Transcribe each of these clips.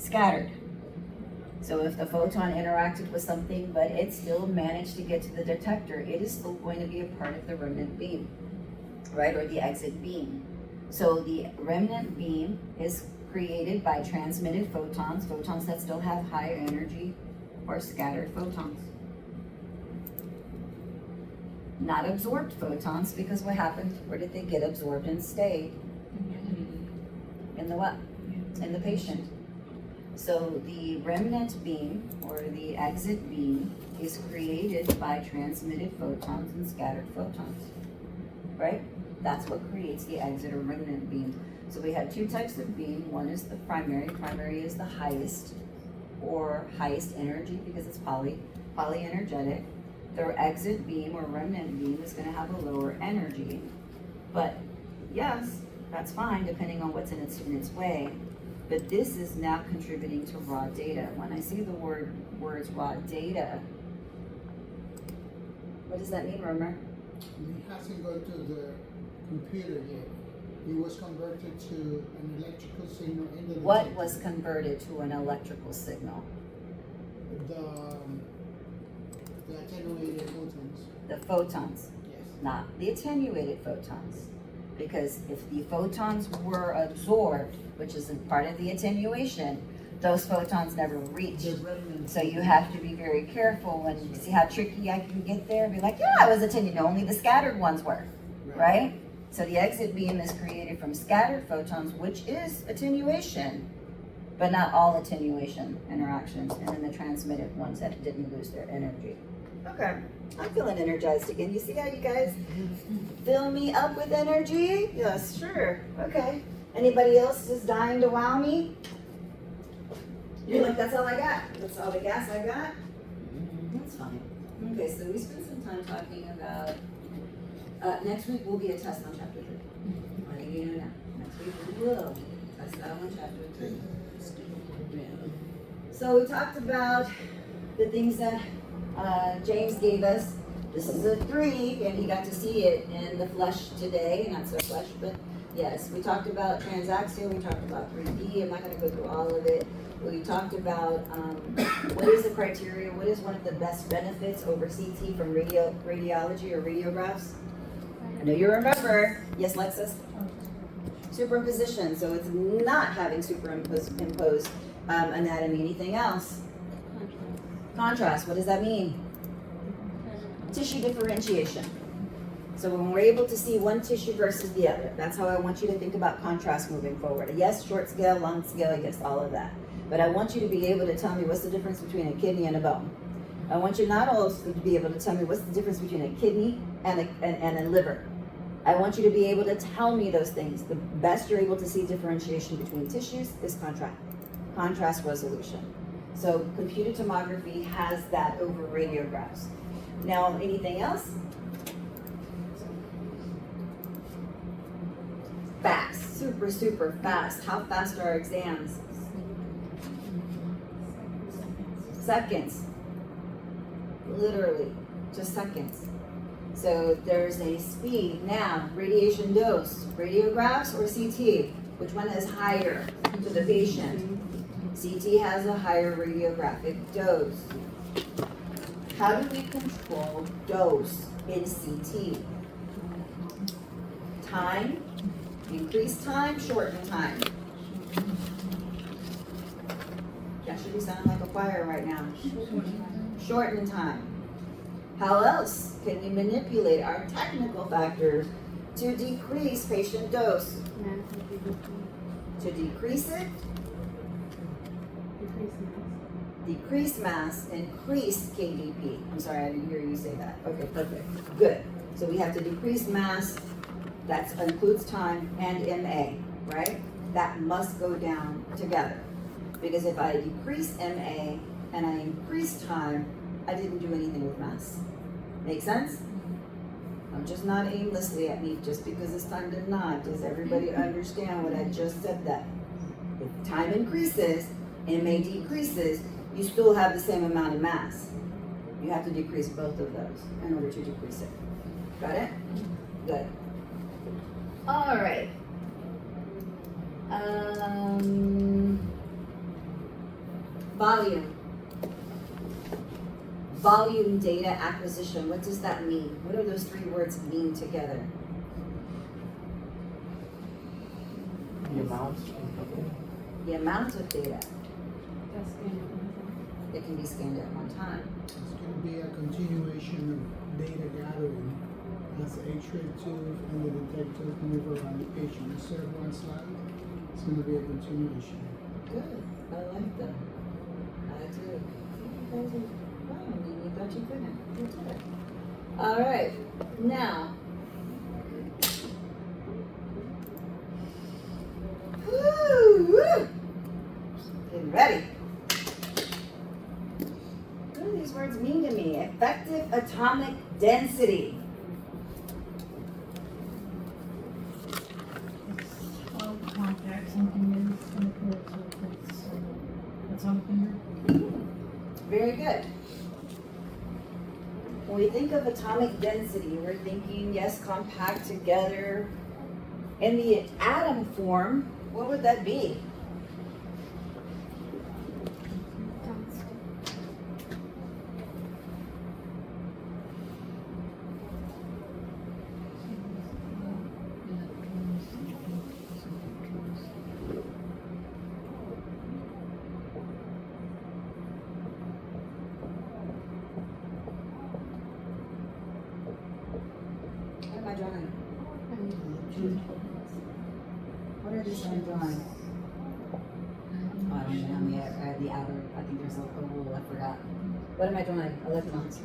scattered. So if the photon interacted with something, but it still managed to get to the detector, it is still going to be a part of the remnant beam, right, or the exit beam. So the remnant beam is created by transmitted photons, photons that still have high energy, or scattered photons. Not absorbed photons, because what happened? Where did they get absorbed and stayed? In the what? In the patient. So the remnant beam, or the exit beam, is created by transmitted photons and scattered photons, right? That's what creates the exit or remnant beam. So we have two types of beam. One is the primary. Primary is the highest, or highest energy, because it's polyenergetic. The exit beam or remnant beam is going to have a lower energy. But yes, that's fine depending on what's in its way. But this is now contributing to raw data. When I see the words raw data, what does that mean, Romer? It hasn't gone to the computer yet. It was converted to an electrical signal in the What detector. was converted to an electrical signal? The attenuated photons. The photons, Yes. not the attenuated photons. Because if the photons were absorbed, which is a part of the attenuation, those photons never reached. The remnant. So you have to be very careful when you see how tricky I can get there. Be like, yeah, it was attenuated. Only the scattered ones were, right? So the exit beam is created from scattered photons, which is attenuation, but not all attenuation interactions. And then the transmitted ones that didn't lose their energy. Okay, I'm feeling energized again. You see how you guys fill me up with energy? Yes, sure. Okay. Anybody else just dying to wow me? You're like, that's all I got. That's all the gas I got? That's fine. Okay, so we spent some time talking about, next week will be a test on chapter 3. I'm letting you know now. Next week we will test that on chapter 3. So we talked about the things that James gave us. This is a 3, and he got to see it in the flesh today. Not so flesh, but yes. We talked about transaxial. We talked about 3D. I'm not going to go through all of it. We talked about what is the criteria, what is one of the best benefits over CT from radiology or radiographs? I know you remember. Yes, Lexus? Superimposition. So it's not having superimposed anatomy. Anything else? Contrast. What does that mean? Tissue differentiation. So when we're able to see one tissue versus the other, that's how I want you to think about contrast moving forward. Yes, short scale, long scale, yes, all of that. But I want you to be able to tell me what's the difference between a kidney and a bone. I want you not also to be able to tell me what's the difference between a kidney and a liver. I want you to be able to tell me those things. The best you're able to see differentiation between tissues is contrast resolution. So computed tomography has that over radiographs. Now, anything else? Fast, super fast. How fast are exams? Seconds. Literally, just seconds. So there's a speed. Now, radiation dose, radiographs or CT? Which one is higher to the patient? CT has a higher radiographic dose. How do we control dose in CT? Time, increase time, shorten time. That should be sounding like a choir right now. Shorten time. How else can we manipulate our technical factors to decrease patient dose? To decrease it? Decrease mass, increase KDP. I'm sorry, I didn't hear you say that. Okay, perfect. Good. So we have to decrease mass, that includes time, and MA, right? That must go down together. Because if I decrease MA and I increase time, I didn't do anything with mass. Make sense? I'm just not aimlessly at me just because it's time to nod. Does everybody understand what I just said that? If time increases, MA decreases, you still have the same amount of mass. You have to decrease both of those in order to decrease it. Got it? Good. All right. Volume. Volume data acquisition. What does that mean? What do those three words mean together? The amount The amount of data that can be scanned at one time. It's going to be a continuation of data gathering as the X-ray tube and the detectors move around the patient. Instead of one slide, it's going to be a continuation. Good. I like that. I do. You guys are fine. You thought you couldn't. You did it. All right. Now. Woo! Getting ready. What do these words mean to me? Effective atomic density. How compact something is compared to its atomic number. Very good. When we think of atomic density, we're thinking, yes, compact together. In the atom form, what would that be? What am I drawing? What are these I'm drawing? Oh, I don't even know the outer, I think there's a rule, I forgot. What am I drawing? Electrons.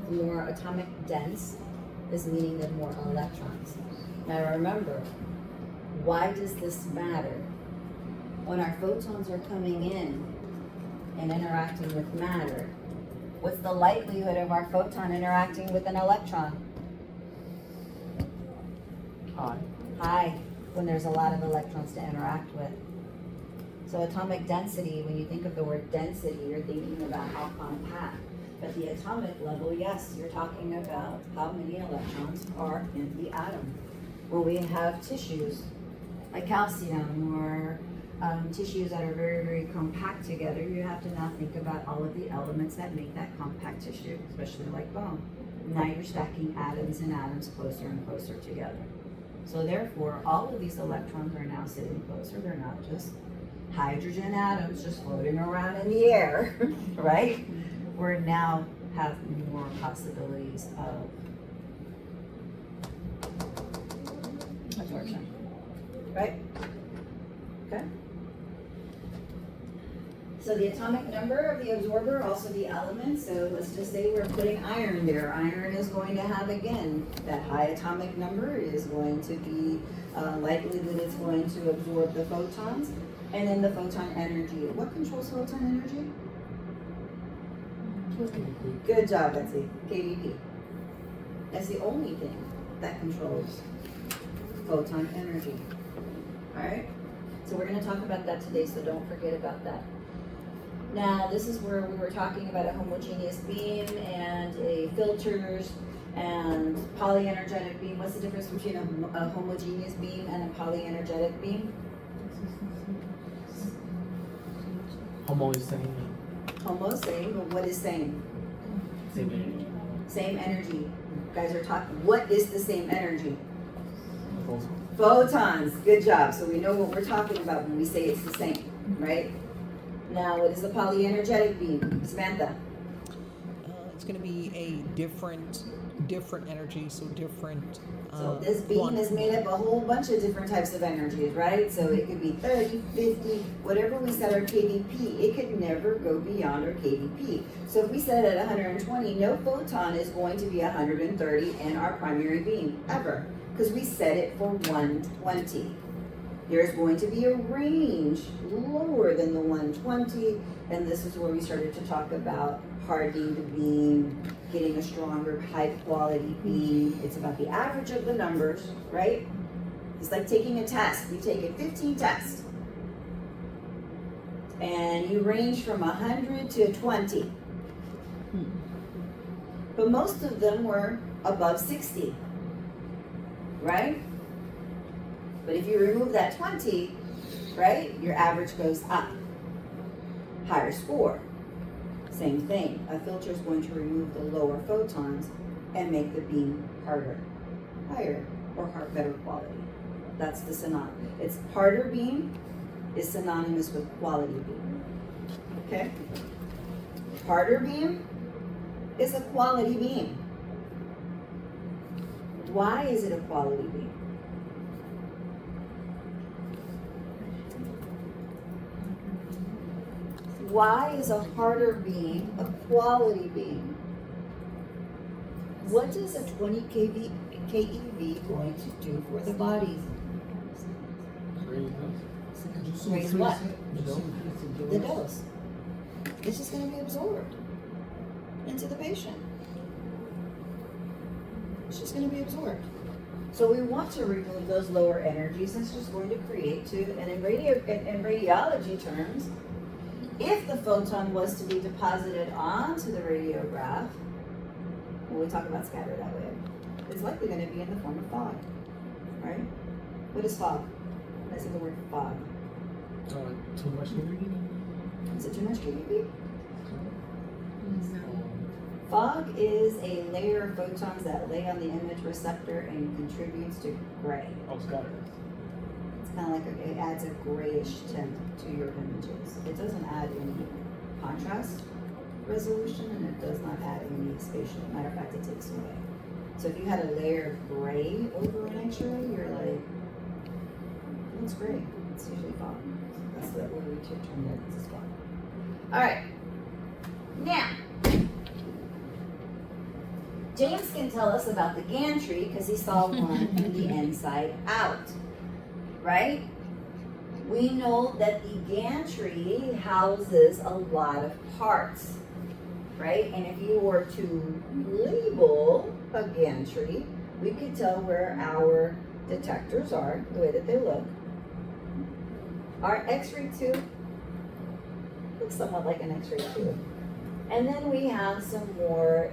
The more atomic dense is meaning the more electrons. Now remember, why does this matter? When our photons are coming in and interacting with matter, what's the likelihood of our photon interacting with an electron? high. High, when there's a lot of electrons to interact with. So atomic density, when you think of the word density, you're thinking about how compact. At the atomic level, yes, you're talking about how many electrons are in the atom. When we have tissues, like calcium or tissues that are very, very compact together, you have to now think about all of the elements that make that compact tissue, especially like bone. Now you're stacking atoms and atoms closer and closer together. So therefore, all of these electrons are now sitting closer. They're not just hydrogen atoms just floating around in the air, right? We now have more possibilities of absorption, right? Okay. So the atomic number of the absorber, also the element. So let's just say we're putting iron there. Iron is going to have, again, that high atomic number is going to be likely that it's going to absorb the photons. And then the photon energy. What controls photon energy? Good job, Betsy. KVP. That's the only thing that controls photon energy. All right? So we're going to talk about that today, so don't forget about that. Now, this is where we were talking about a homogeneous beam and a filters and polyenergetic beam. What's the difference between a homogeneous beam and a polyenergetic beam? Homo is same. Homo, same, but what is same? Same energy. Same energy. You guys are talking, what is the same energy? Also. Photons. Good job. So we know what we're talking about when we say it's the same, right? Now, what is a polyenergetic beam? Samantha? It's going to be a different energy, so different. So this beam is made up of a whole bunch of different types of energies, right? So it could be 30, 50, whatever we set our KVP, it could never go beyond our KVP. So if we set it at 120, no photon is going to be 130 in our primary beam, ever, because we set it for 120. There's going to be a range lower than the 120, and this is where we started to talk about hardening the beam, getting a stronger, high quality beam. It's about the average of the numbers, right? It's like taking a test. You take 15 tests, and you range from 100 to 20. But most of them were above 60, right? But if you remove that 20, right, your average goes up. higher score. Same thing, a filter is going to remove the lower photons and make the beam harder, higher, or better quality. That's the synonym. It's harder beam is synonymous with quality beam. Okay? Harder beam is a quality beam. Why is it a quality beam? Why is a harder beam a quality beam? What is a 20 keV going to do for the body? Raise what? The dose. It's just going to be absorbed into the patient. It's just going to be absorbed. So we want to remove those lower energies. It's just going to create and in radiology terms, if the photon was to be deposited onto the radiograph, when we talk about scatter that way, it's likely going to be in the form of fog, right? What is fog? When I say the word fog, Too much energy? is it too much KVP? Fog is a layer of photons that lay on the image receptor and contributes to gray. Oh, scatter. It's kind of like it adds a grayish tint to your images. It doesn't add any contrast resolution, and it does not add any spatial. Matter of fact, it takes away. So if you had a layer of gray over an X-ray, you're like, it looks gray. It's usually fog. That's the way we term that. It's fog. All right. Now, James can tell us about the gantry because he saw one from the inside out, right? We know that the gantry houses a lot of parts, right? And if you were to label a gantry, we could tell where our detectors are, the way that they look. Our X-ray tube looks somewhat like an X-ray tube. And then we have some more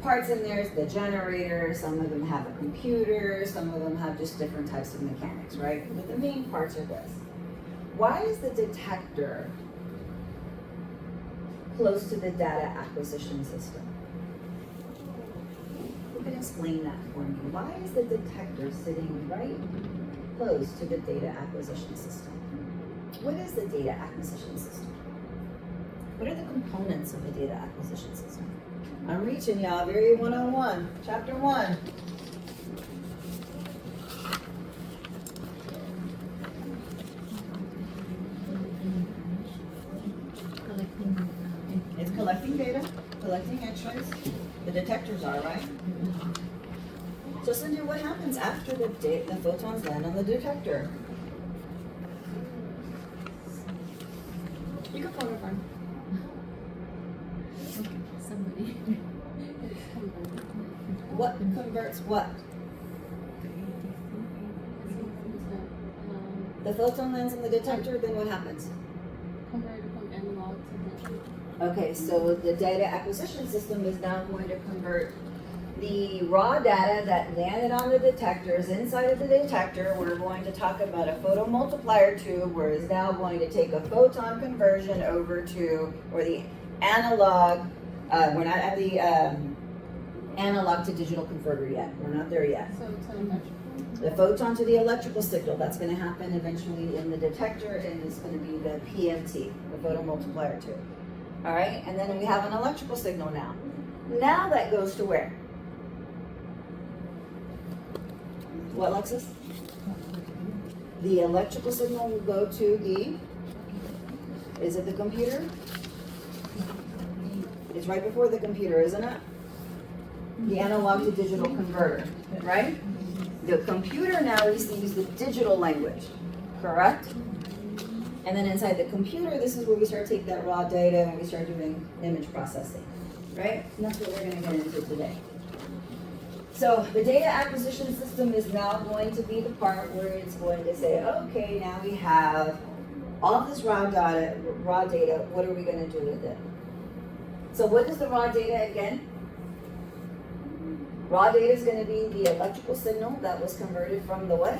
parts in there, the generator, some of them have a computer, some of them have just different types of mechanics, right? But the main parts are this. Why is the detector close to the data acquisition system? Who can explain that for me? Why is the detector sitting right close to the data acquisition system? What is the data acquisition system? What are the components of the data acquisition system? I'm reaching y'all very one-on-one. Chapter 1. It's collecting data, collecting X-rays. The detectors are, right? So Cindy, what happens after the photons land on the detector? You can phone a friend. Somebody. What converts what? The photon lands on the detector, then what happens? Convert from analog to digital. Okay, so the data acquisition system is now going to convert the raw data that landed on the detectors inside of the detector. We're going to talk about a photomultiplier tube, where it's now going to take a photon conversion over to, or the analog, we're not at the analog to digital converter yet. We're not there yet. So to electrical. The photon to the electrical signal, that's going to happen eventually in the detector, and it's going to be the PMT, the photomultiplier tube. All right, and then we have an electrical signal now. Now that goes to where? What, Lexus? The electrical signal will go to the, is it the computer? It's right before the computer, isn't it? The analog to digital converter, right? The computer now receives the digital language, correct? And then inside the computer, this is where we start taking that raw data and we start doing image processing, right? And that's what we're going to get into today. So the data acquisition system is now going to be the part where it's going to say, okay, now we have all this raw data, what are we going to do with it? So what is the raw data again? Raw data is going to be the electrical signal that was converted from the what?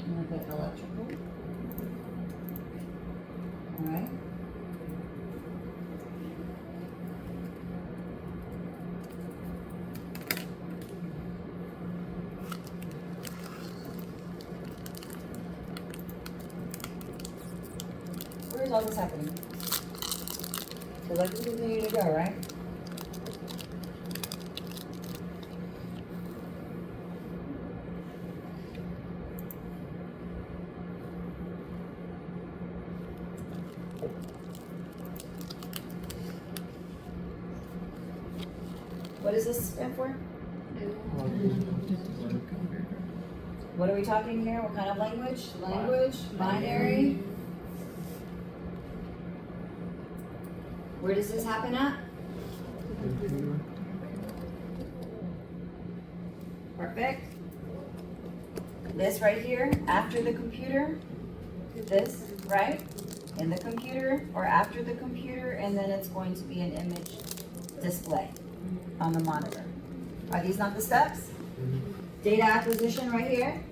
I'm gonna put electrical. Alright. Where is all this happening? Electrical continue to go, right? What does this stand for? What are we talking here? What kind of language? Language, binary. Where does this happen at? Perfect. This right here, after the computer. This, right? In the computer or after the computer, and then it's going to be an image display on the monitor. Are these not the steps? Data acquisition right here.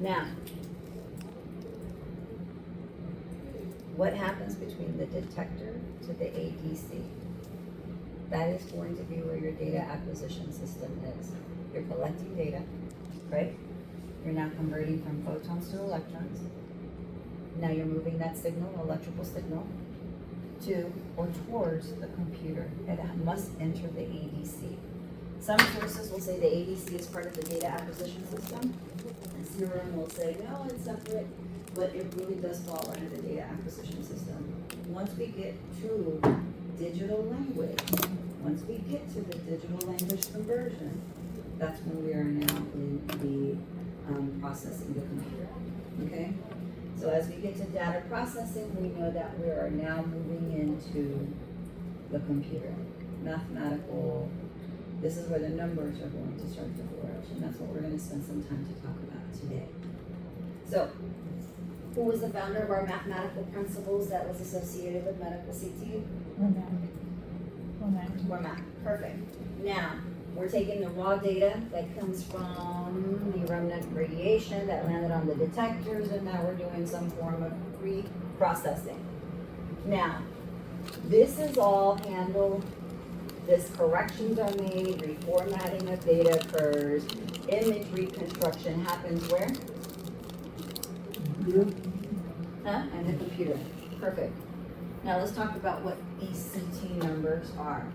Now, what happens between the detector to the ADC? That is going to be where your data acquisition system is. You're collecting data, right? You're now converting from photons to electrons. Now you're moving that signal, electrical signal, to or towards the computer. It must enter the ADC. Some sources will say the ADC is part of the data acquisition system. And CRM will say, no, it's separate, but it really does fall under the data acquisition system. Once we get to digital language, once we get to the digital language conversion, that's when we are now in the processing the computer, okay? So as we get to data processing, we know that we are now moving into the computer. Mathematical, this is where the numbers are going to start to flourish, and that's what we're gonna spend some time to talk about today. So, who was the founder of our mathematical principles that was associated with medical CT? Cormac, perfect. Now, we're taking the raw data that comes from the remnant radiation that landed on the detectors, and now we're doing some form of pre-processing. Now, this is all handled, this corrections are made, reformatting of data occurs, image reconstruction happens where? In the computer. Perfect. Now let's talk about what these CT numbers are.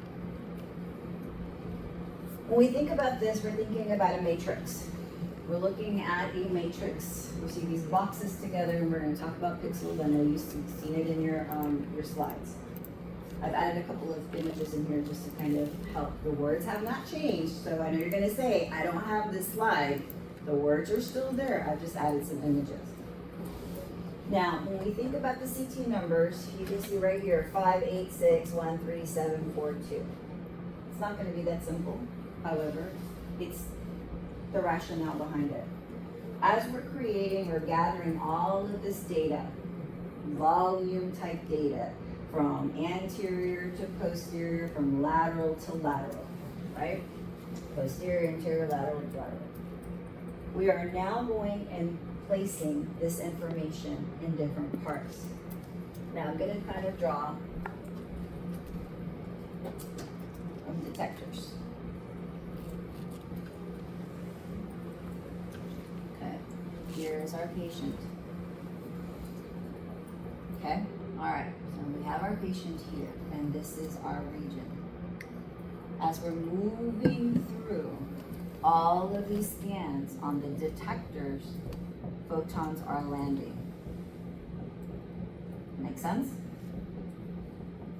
When we think about this, we're thinking about a matrix. We're looking at a matrix. We see these boxes together, and we're going to talk about pixels. I know you've seen it in your slides. I've added a couple of images in here just to kind of help. The words have not changed, so I know you're going to say, I don't have this slide. The words are still there. I've just added some images. Now, when we think about the CT numbers, you can see right here, 5, 8, 6, 1, 3, 7, 4, 2. It's not going to be that simple. However, it's the rationale behind it. As we're creating or gathering all of this data, volume type data, from anterior to posterior, from lateral to lateral, right? Posterior, anterior, lateral, lateral. We are now going and placing this information in different parts. Now I'm going to kind of draw detectors. Okay, here's our patient. Okay, all right, so we have our patient here, and this is our region. As we're moving through all of these scans on the detectors, photons are landing. Make sense?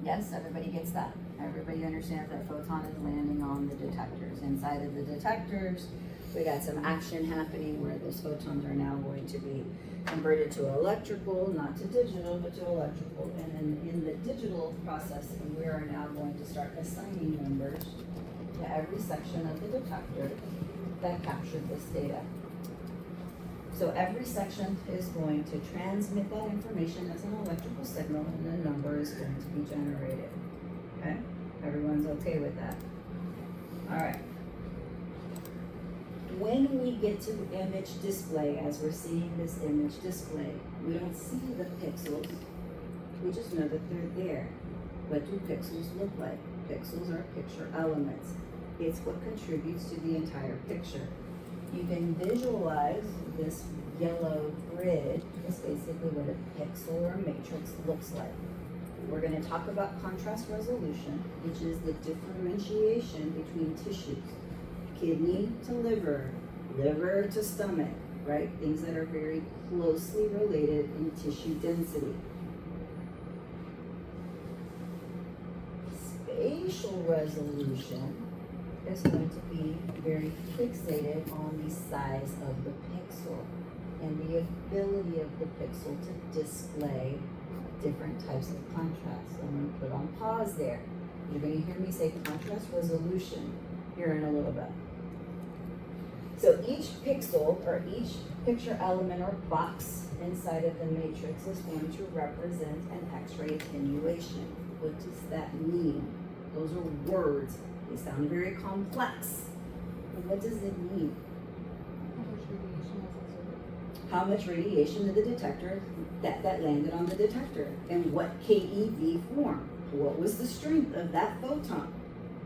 Yes, everybody gets that? Everybody understands that photon is landing on the detectors. Inside of the detectors, We got some action happening where those photons are now going to be converted to electrical, not to digital, but to electrical. And then in the digital processing, we are now going to start assigning numbers to every section of the detector that captured this data. So every section is going to transmit that information as an electrical signal, and a number is going to be generated. Okay? Everyone's okay with that? All right. When we get to image display, as we're seeing this image display, we don't see the pixels. We just know that they're there. What do pixels look like? Pixels are picture elements. It's what contributes to the entire picture. You can visualize this yellow grid. It's basically what a pixel or matrix looks like. We're going to talk about contrast resolution, which is the differentiation between tissues. Kidney to liver, liver to stomach, right? Things that are very closely related in tissue density. Spatial resolution is going to be very fixated on the size of the pixel and the ability of the pixel to display different types of contrast. So I'm going to put on pause there. You're going to hear me say contrast resolution here in a little bit. So each pixel or each picture element or box inside of the matrix is going to represent an X-ray attenuation. What does that mean? Those are words. They sound very complex. But what does it mean? How much radiation did the detector that landed on the detector? And what KeV form? What was the strength of that photon?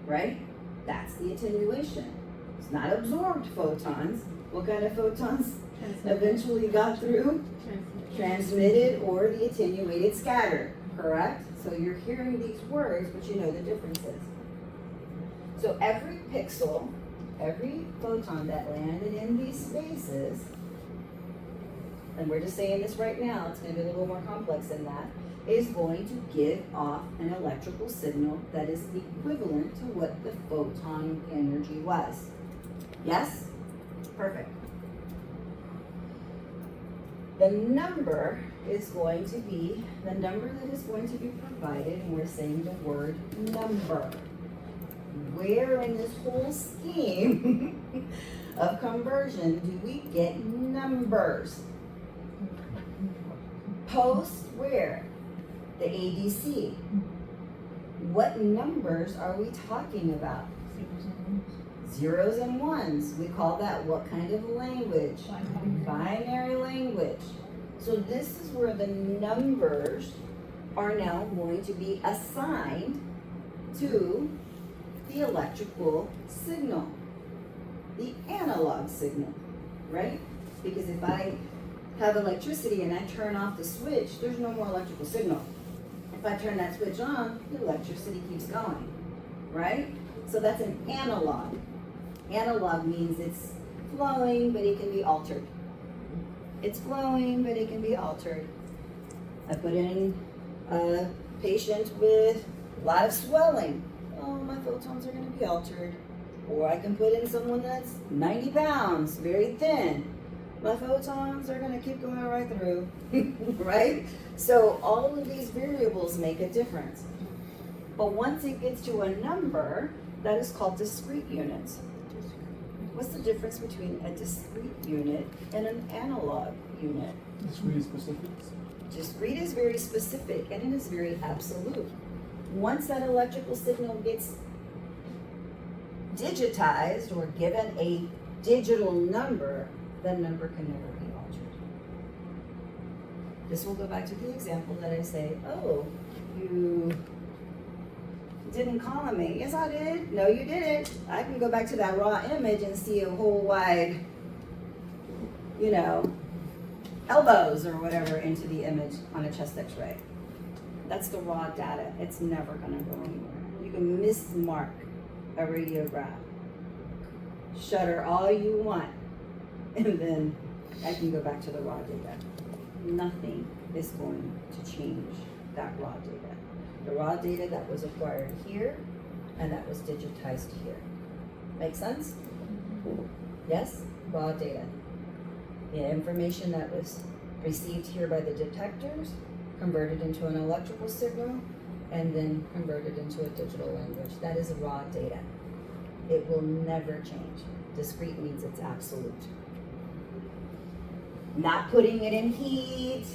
Right? That's the attenuation. It's not absorbed photons. What kind of photons eventually got through? Transmitted or the attenuated scatter, correct? So you're hearing these words, but you know the differences. So every pixel, every photon that landed in these spaces, and we're just saying this right now, it's going to be a little more complex than that, is going to give off an electrical signal that is equivalent to what the photon energy was. Yes? Perfect. The number is going to be the number that is going to be provided, and we're saying the word number. Where in this whole scheme of conversion do we get numbers? Post where? The ADC. What numbers are we talking about? Zeros and ones. We call that what kind of language? Binary language. So this is where the numbers are now going to be assigned to the electrical signal, the analog signal, right? Because if I have electricity and I turn off the switch, there's no more electrical signal. If I turn that switch on, the electricity keeps going, right? So that's an analog. Analog means it's flowing, but it can be altered. It's flowing, but it can be altered. I put in a patient with a lot of swelling. Oh, my photons are going to be altered. Or I can put in someone that's 90 pounds, very thin. My photons are going to keep going right through, right? So all of these variables make a difference. But once it gets to a number, that is called discrete units. What's the difference between a discrete unit and an analog unit? Discrete specific. Discrete is very specific and it is very absolute. Once that electrical signal gets digitized or given a digital number, that number can never be altered. This will go back to the example that I say, oh, you didn't color me. Yes, I did. No, you didn't. I can go back to that raw image and see a whole wide, elbows or whatever into the image on a chest x-ray. That's the raw data. It's never going to go anywhere. You can mismark a radiograph. Shutter all you want. And then I can go back to the raw data. Nothing is going to change that raw data. The raw data that was acquired here and that was digitized here. Make sense? Yes, raw data. The information that was received here by the detectors, converted into an electrical signal, and then converted into a digital language. That is raw data. It will never change. Discrete means it's absolute. Not putting it in heat,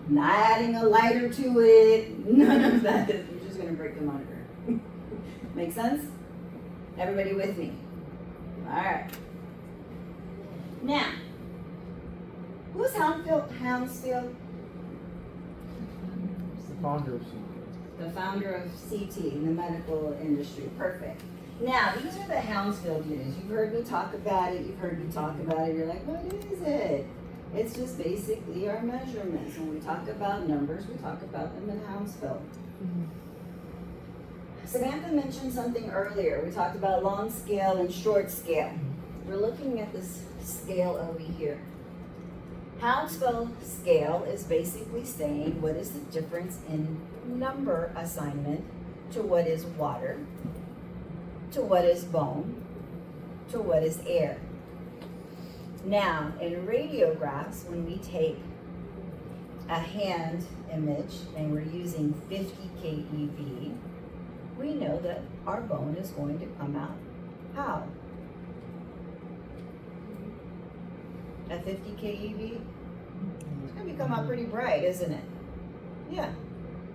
not adding a lighter to it, none of that. You're just gonna break the monitor. Make sense? Everybody with me? All right. Now, who's Hounsfield? The founder of CT. The founder of CT in the medical industry. Perfect. Now, these are the Hounsfield units. You've heard me talk about it. You're like, what is it? It's just basically our measurements. When we talk about numbers, we talk about them in Hounsfield. Samantha mentioned something earlier. We talked about long scale and short scale. We're looking at this scale over here. Hounsfield scale is basically saying what is the difference in number assignment to what is water, to what is bone, to what is air. Now, in radiographs, when we take a hand image and we're using 50 keV, we know that our bone is going to come out how? At 50 keV? It's going to come out pretty bright, isn't it? Yeah,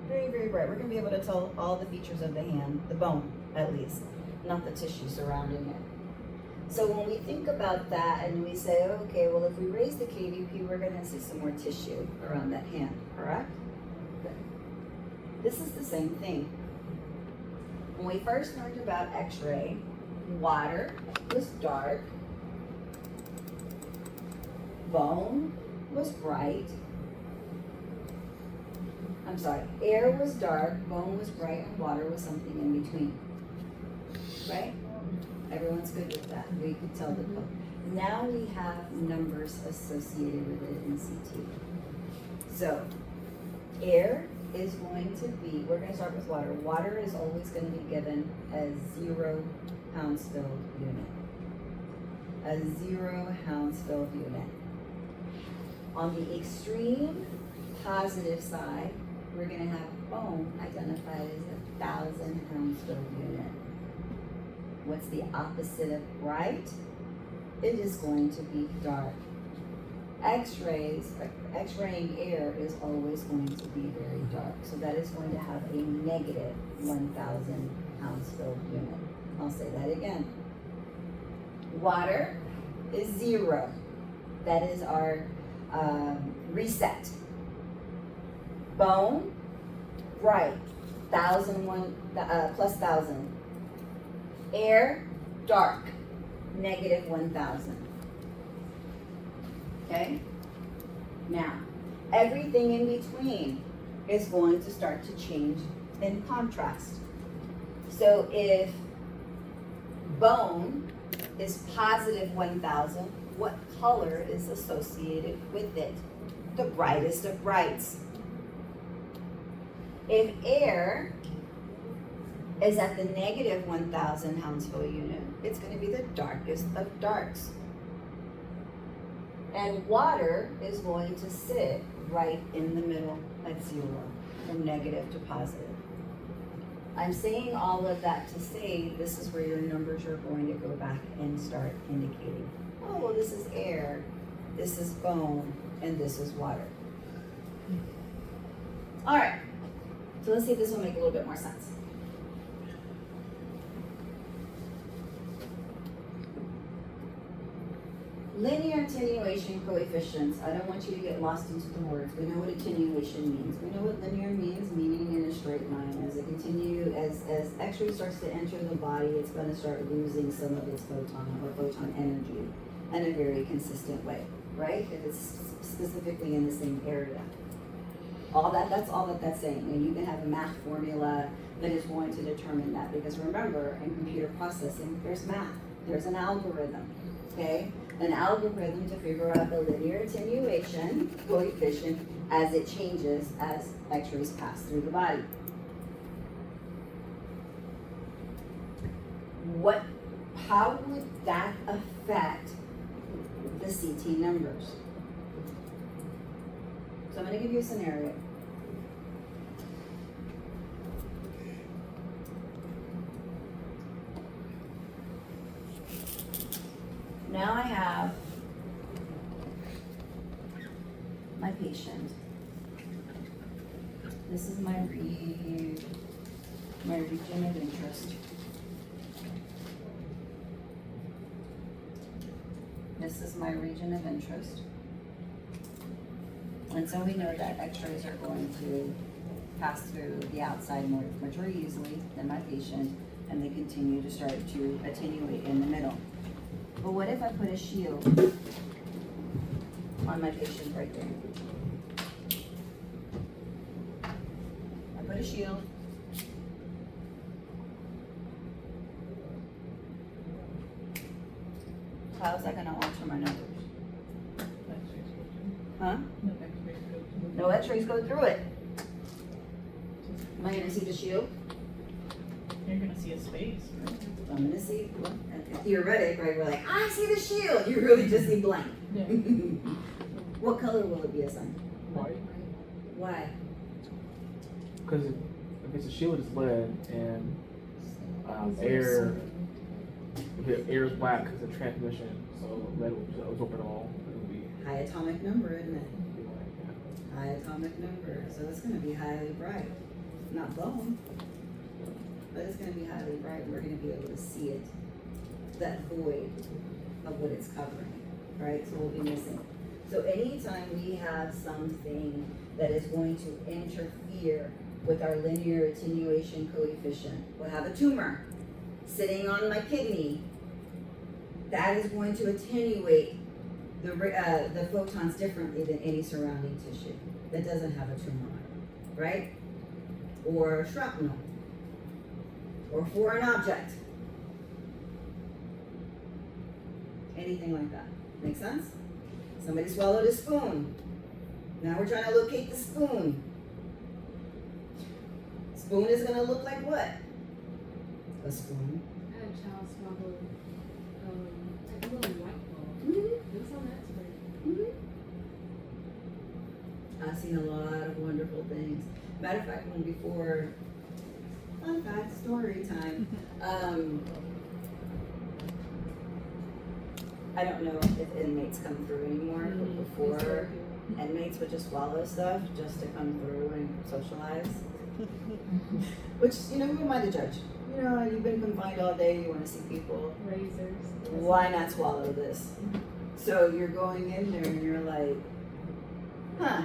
very, very bright. We're going to be able to tell all the features of the hand, the bone at least, not the tissue surrounding it. So when we think about that and we say, okay, well, if we raise the kVp, we're going to see some more tissue around that hand, correct? Good. This is the same thing. When we first learned about X-ray, water was dark, bone was bright. I'm sorry, air was dark, bone was bright, and water was something in between. Right? Everyone's good with that. We could tell the code. Now we have numbers associated with it in CT. So, air is going to be, we're going to start with water. Water is always going to be given as 0 Hounsfield unit. A 0 Hounsfield unit. On the extreme positive side, we're going to have bone identified as 1,000 Hounsfield unit. What's the opposite of bright? It is going to be dark. X-raying air is always going to be very dark. So that is going to have a negative 1,000 Hounsfield unit. I'll say that again. Water is 0. That is our reset. Bone, bright, 1,001 plus 1,000. Air, dark, negative 1,000. Okay? Now, everything in between is going to start to change in contrast. So if bone is positive 1,000, what color is associated with it? The brightest of brights. If air is at the negative 1,000 Hounsfield unit, it's going to be the darkest of darks. And water is going to sit right in the middle at 0, from negative to positive. I'm saying all of that to say this is where your numbers are going to go back and start indicating, oh, well, this is air, this is bone, and this is water. All right, so let's see if this will make a little bit more sense. Linear attenuation coefficients. I don't want you to get lost into the words. We know what attenuation means. We know what linear means, meaning in a straight line. As as X-ray starts to enter the body, it's going to start losing some of its photon or photon energy in a very consistent way, right? If it's specifically in the same area. That's all that's saying. And you can have a math formula that is going to determine that, because remember, in computer processing, there's math. There's an algorithm, okay? An algorithm to figure out the linear attenuation coefficient as it changes as X-rays pass through the body. How would that affect the CT numbers. So I'm going to give you a scenario. Now I have my patient. This is my region of interest. This is my region of interest. And so we know that x-rays are going to pass through the outside much more easily than my patient, and they continue to start to attenuate in the middle. But what if I put a shield on my patient right there? I put a shield. How's that gonna alter my numbers? Huh? No x-rays go through it. Am I gonna see the shield? You're gonna see a space, right? I'm gonna see, well, theoretic, right? We're like, I see the shield. You really just see blank. Yeah. What color will it be assigned? White. Why? Because if it's a shield, it's lead, and air. If the air is black, because of transmission, so lead will just absorb it all. It'll be High atomic number, isn't it? like, High atomic number. So it's gonna be highly bright. Not bone, but it's gonna be highly bright. We're gonna be able to see it. That void of what it's covering, right? So we'll be missing. So anytime we have something that is going to interfere with our linear attenuation coefficient, we'll have a tumor sitting on my kidney. That is going to attenuate the photons differently than any surrounding tissue that doesn't have a tumor on it, right? Or shrapnel, or foreign object. Anything like that. Make sense? Somebody swallowed a spoon. Now we're trying to locate the spoon. Spoon is gonna look like what? A spoon. I had a child swallow like a little white ball. Mm-hmm. It was on X-ray. I've seen a lot of wonderful things. Matter of fact, when before, fun fact, story time. I don't know if inmates come through anymore, but before, inmates would just swallow stuff just to come through and socialize. Which, who am I to judge? You've been confined all day, you want to see people. Razors. Why not swallow this? So you're going in there and you're like, huh,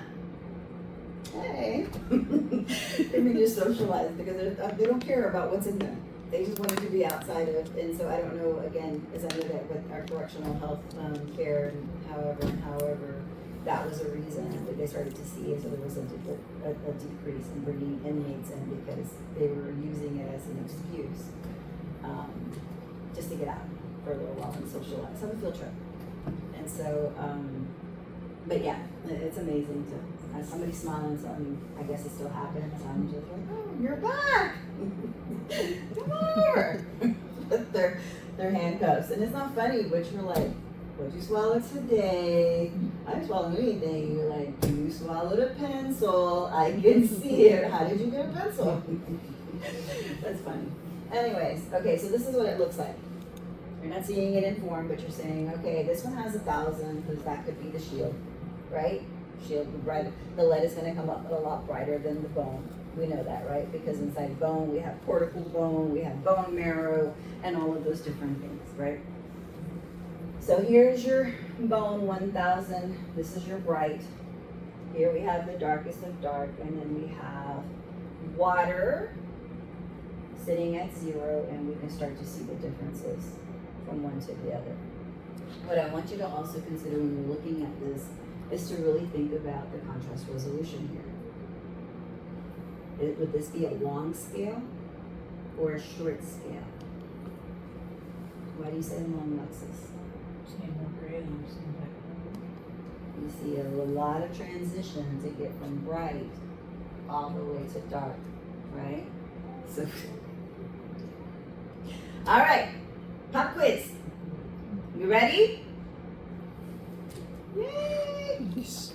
hey. Let me just socialize because they don't care about what's in there. They just want it to be outside of, and so I don't know, again, as I know that with our correctional health care and however, that was a reason that they started to see, so there was a decrease in bringing inmates in because they were using it as an excuse just to get out for a little while and socialize, have a field trip. And so, but yeah, it's amazing to have somebody smiling, so I guess it still happens. I'm just like, oh, you're back! Come over! With their handcuffs. And it's not funny, but you're like, what'd you swallow today? I didn't swallow anything. You're like, you swallowed a pencil. I can see it. How did you get a pencil? That's funny. Anyways, okay, so this is what it looks like. You're not seeing it in form, but you're saying, okay, this one has 1,000 because that could be the shield, right? Shield, the lead is going to come up a lot brighter than the bone. We know that, right? Because inside bone, we have cortical bone, we have bone marrow, and all of those different things, right? So here's your bone 1,000. This is your bright. Here we have the darkest of dark, and then we have water sitting at 0, and we can start to see the differences from one to the other. What I want you to also consider when you're looking at this is to really think about the contrast resolution here. Would this be a long scale or a short scale? Why do you say long, Lexus? Seeing more gray, you see that. You see a lot of transition to get from bright all the way to dark, right? So, all right, pop quiz. You ready? Yay! Yes.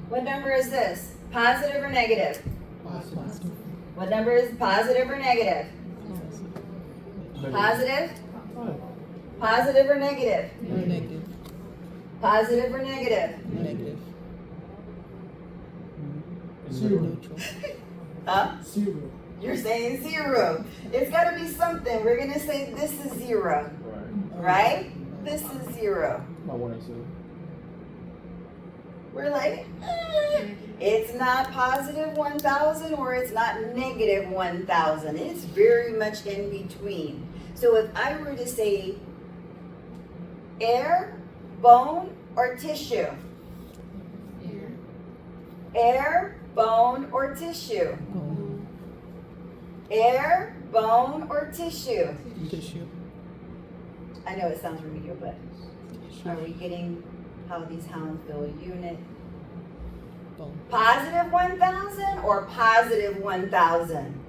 What number is this? Positive or negative? Positive. What number is positive or negative? Positive? Positive or negative? Negative. Positive or negative? Negative. Zero. Neutral. Huh? 0. You're saying 0. It's gotta be something. We're gonna say this is 0, Right. right? This is 0. About 1 or 2. We're like, it's not positive 1,000 or it's not negative 1,000. It's very much in between. So if I were to say air, bone, or tissue? Air, bone, or tissue? Bone. Air, bone, or tissue? Tissue. I know it sounds remedial, but are we getting how these hounds feel? Unit Bone. positive 1,000 or positive 1,000?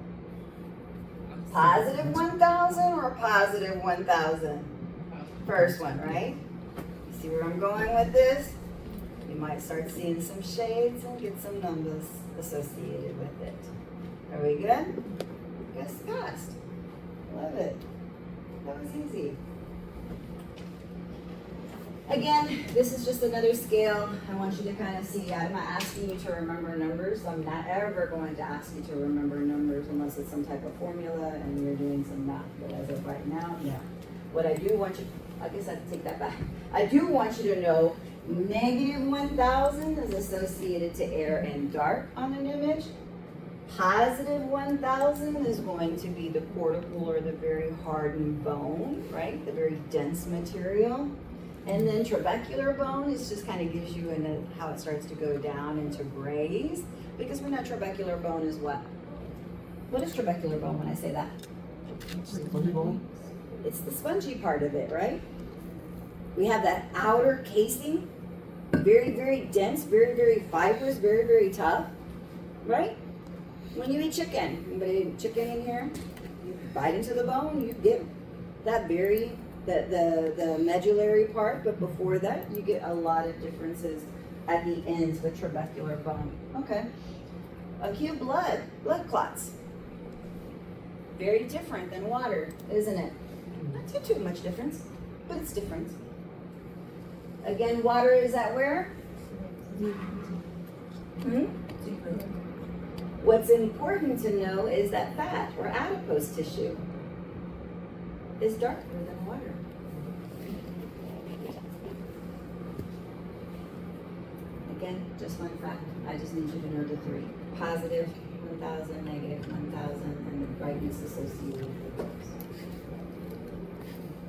Positive 1,000 or positive 1,000? First one, right? You see where I'm going with this? You might start seeing some shades and get some numbers associated with it. Are we good? Guess fast. Love it. That was easy. Again, this is just another scale. I want you to kind of see, I'm not asking you to remember numbers. I'm not ever going to ask you to remember numbers unless it's some type of formula and you're doing some math. But as of right now, yeah. What I do want you, I guess I take that back. I do want you to know negative 1,000 is associated to air and dark on an image. Positive 1,000 is going to be the cortical or the very hardened bone, right? The very dense material. And then trabecular bone is just kind of gives you how it starts to go down into grays, because we know trabecular bone is what? What is trabecular bone when I say that? Spongy bone? It's the spongy part of it, right? We have that outer casing, very, very dense, very, very fibrous, very, very tough, right? When you eat chicken, anybody eat chicken in here? You bite into the bone, you get that very the medullary part, but before that, you get a lot of differences at the ends with trabecular bone. Okay. Acute blood clots. Very different than water, isn't it? Not too much difference, but it's different. Again, water is at where? What's important to know is that fat or adipose tissue is darker than water. Again, just one fact. I just need you to know the three. Positive 1,000, negative 1,000, and the brightness associated with those.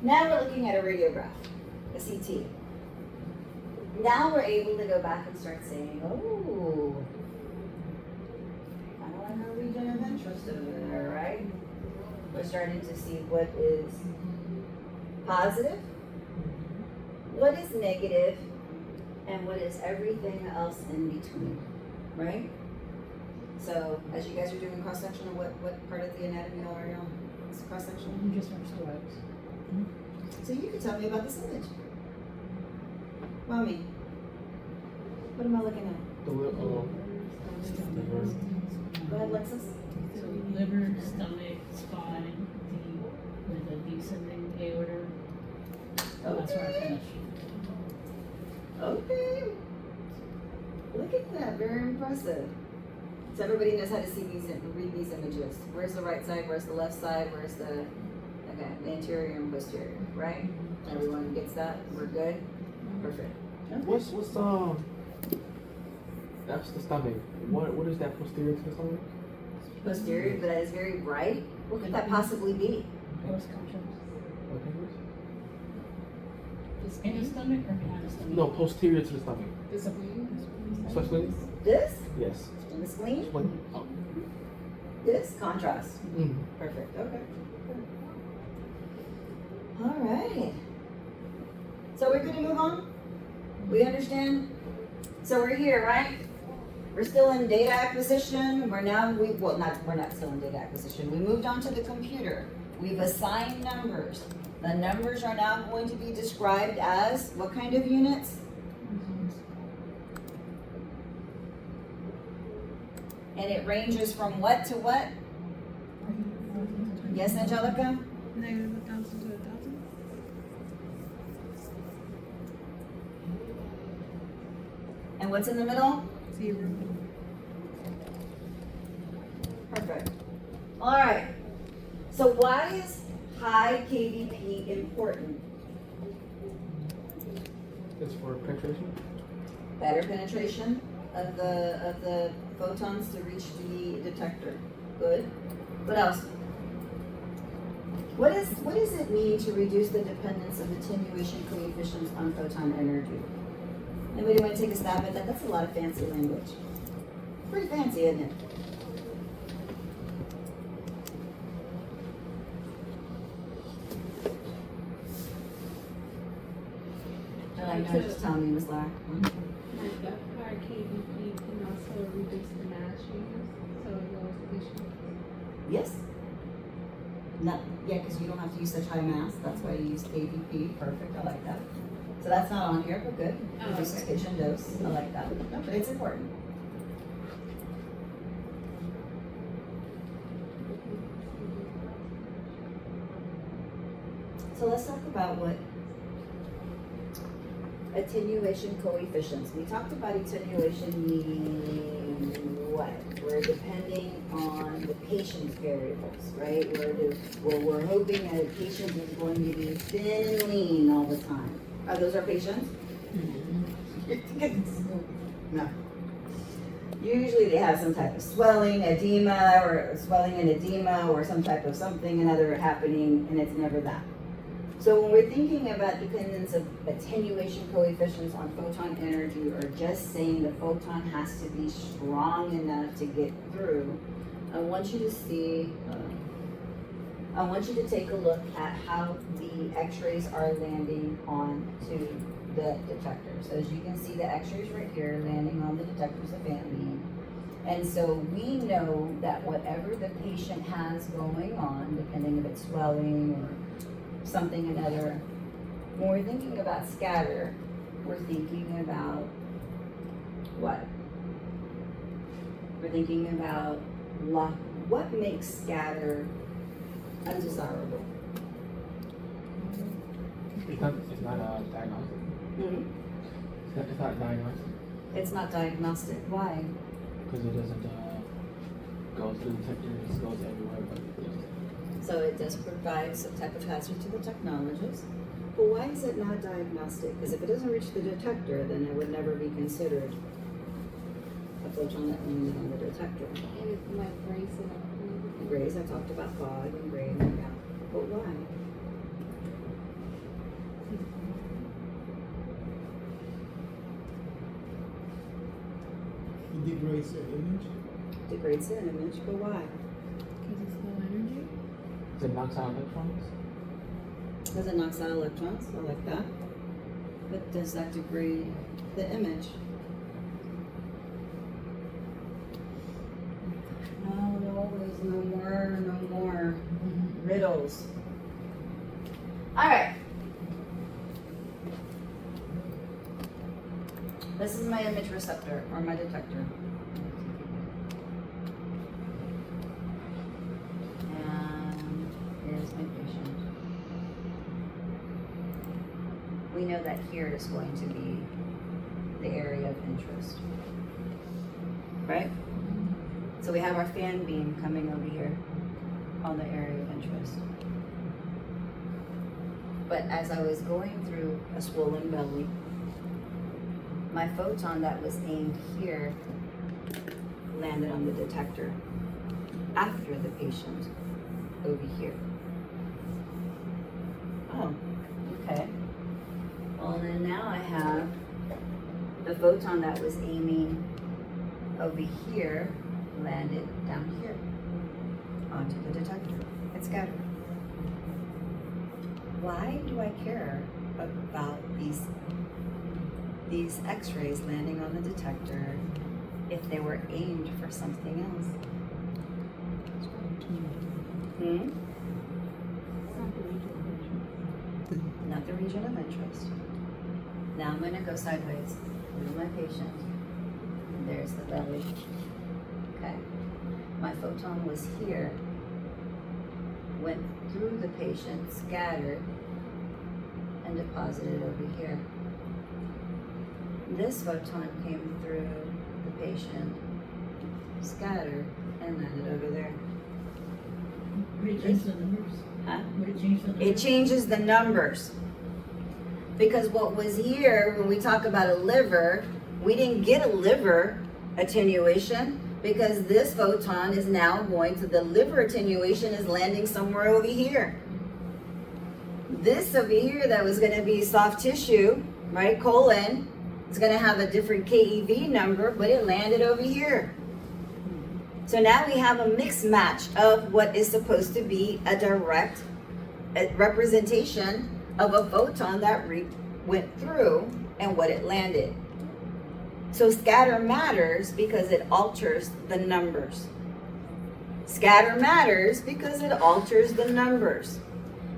Now we're looking at a radiograph, a CT. Now we're able to go back and start saying, oh, I don't like our region of interest over there, right? We're starting to see what is positive, what is negative, and what is everything else in between, right? So, as you guys are doing cross-section, what part of the anatomy are you on? It's cross-section? You just watched the legs. So you can tell me about this image. Mommy, what am I looking at? The lip, Go ahead, Lexus. So liver, stomach, spine, with a descending aorta. That's where I finished. Okay. Look at that, very impressive. So everybody knows how to see read these images. Where's the right side? Where's the left side? Where's the the anterior and posterior, right? Everyone gets that? We're good? Perfect. Okay. what's that's the stomach. What is that posterior to the stomach? Posterior, that is very bright. What could that possibly be? Post contrast. Okay. In the stomach or behind the stomach? No, posterior to the stomach. This a spleen? Spleen? This? Yes. In the spleen? Spleen. Oh. This? Contrast. Mm. Perfect. Okay. All right. So we're gonna move on? We understand? So we're here, right? We're still in data acquisition. We're not still in data acquisition. We moved on to the computer. We've assigned numbers. The numbers are now going to be described as what kind of units? And it ranges from what to what? Yes, Angelica? -1,000 to 1,000. And what's in the middle? 0. Perfect. All right. So why is high KVP important? It's for penetration. Better penetration of the photons to reach the detector. Good. What else? What does it mean to reduce the dependence of attenuation coefficients on photon energy? Anybody want to take a stab at that? That's a lot of fancy language. Pretty fancy, isn't it? Just tell me, Ms. Lara. Like the higher KVP can also reduce the mass used, so it lowers efficiency. Yes? No, yeah, because you don't have to use such high mass. That's why you use KVP. Perfect. I like that. So that's not on here, but good. Oh, Reduces okay. pitch and dose. I like that. No, but it's important. So let's talk about what attenuation coefficients. We talked about attenuation meaning what? We're depending on the patient's variables, right? Where we're hoping that a patient is going to be thin and lean all the time. Are those our patients? No. Usually they have some type of swelling, edema, or swelling and edema, or some type of something another happening, and it's never that. So when we're thinking about dependence of attenuation coefficients on photon energy, or just saying the photon has to be strong enough to get through, I want you to see, I want you to take a look at how the x-rays are landing onto the detectors. As you can see, the x-rays right here landing on the detectors of fan beam. And so we know that whatever the patient has going on, depending if it's swelling or something another, when we're thinking about scatter, we're thinking about what? We're thinking about what makes scatter undesirable. It's not diagnostic. Mhm. It's not diagnostic It's not diagnostic. Why? because it doesn't go through the detector. It just goes everywhere. But So it does provide some type of hazard to the technologist. But why is it not diagnostic? Because if it doesn't reach the detector, then it would never be considered a photon that landed on the detector. And it's like racing up. Grays, I talked about fog and gray and yeah. But why? It degrades the image. Degrades the image, but why? Because it's low energy. it knocks out electrons. Because it knocks out electrons, I like that. But does that degrade the image? No, there's no more riddles. All right. This is my image receptor, or my detector. And here's my patient. We know that here is going to be the area of interest, right? So we have our fan beam coming over here on the area of interest. But as I was going through a swollen belly, my photon that was aimed here landed on the detector after the patient over here. Oh, okay. Well, then now I have the photon that was aiming over here landed down here onto the detector. It's scattered. Why do I care about these x-rays landing on the detector if they were aimed for something else? region of interest. Now I'm gonna go sideways. Here's my patient. And there's the belly. Okay. My photon was here, went through the patient, scattered, and deposited over here. This photon came through the patient, scattered, and landed over there. Would it change the numbers? Huh? Would it change the numbers? It changes the numbers. Because what was here, when we talk about a liver, we didn't get a liver attenuation because this photon is now going to the liver attenuation is landing somewhere over here. This over here that was going to be soft tissue, right, colon, it's going to have a different KEV number, but it landed over here. So now we have a mixed match of what is supposed to be a direct representation of a photon that went through and what it landed. So scatter matters because it alters the numbers. Scatter matters because it alters the numbers.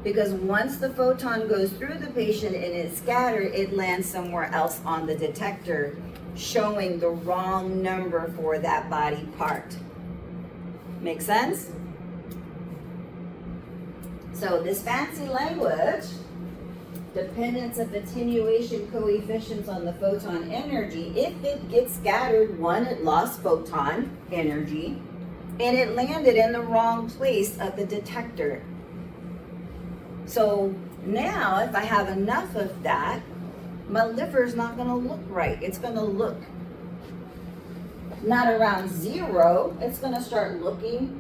Because once the photon goes through the patient and it's scattered, it lands somewhere else on the detector, showing the wrong number for that body part. Make sense? So this fancy language, dependence of attenuation coefficients on the photon energy, if it gets scattered, one, it lost photon energy, and it landed in the wrong place of the detector. So now if I have enough of that, my liver is not gonna look right. It's gonna look not around 0, it's gonna start looking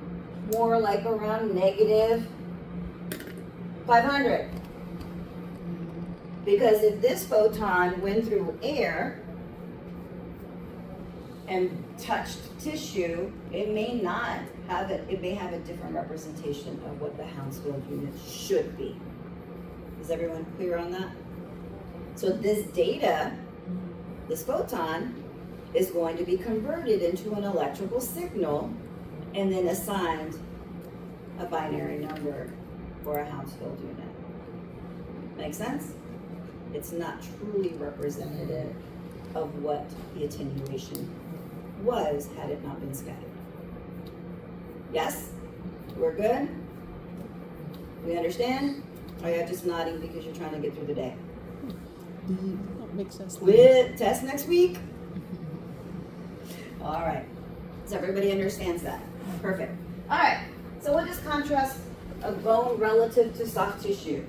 more like around negative 500. Because if this photon went through air and touched tissue, it may not have it may have a different representation of what the Hounsfield unit should be. Is everyone clear on that? So this data, this photon, is going to be converted into an electrical signal and then assigned a binary number for a Hounsfield unit. Make sense? It's not truly representative of what the attenuation was had it not been scattered. Yes? We're good? We understand? Or you're just nodding because you're trying to get through the day? That makes sense. With test next week? All right. So everybody understands that. Perfect. All right. So we'll just contrast a bone relative to soft tissue.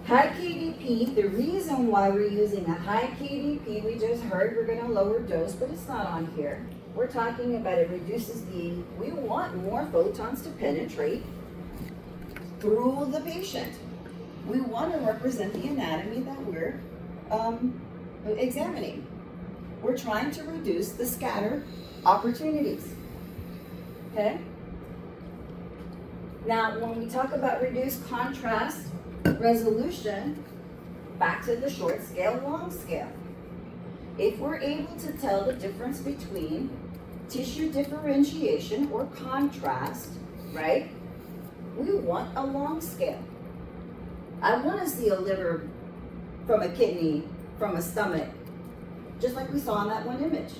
High KDP, the reason why we're using a high KDP, we just heard we're going to lower dose, but it's not on here. We're talking about it reduces we want more photons to penetrate through the patient. We want to represent the anatomy that we're examining. We're trying to reduce the scatter opportunities. Okay? Now, when we talk about reduced contrast resolution, back to the short scale, long scale. If we're able to tell the difference between tissue differentiation or contrast, right? We want a long scale. I want to see a liver from a kidney, from a stomach, just like we saw in that one image.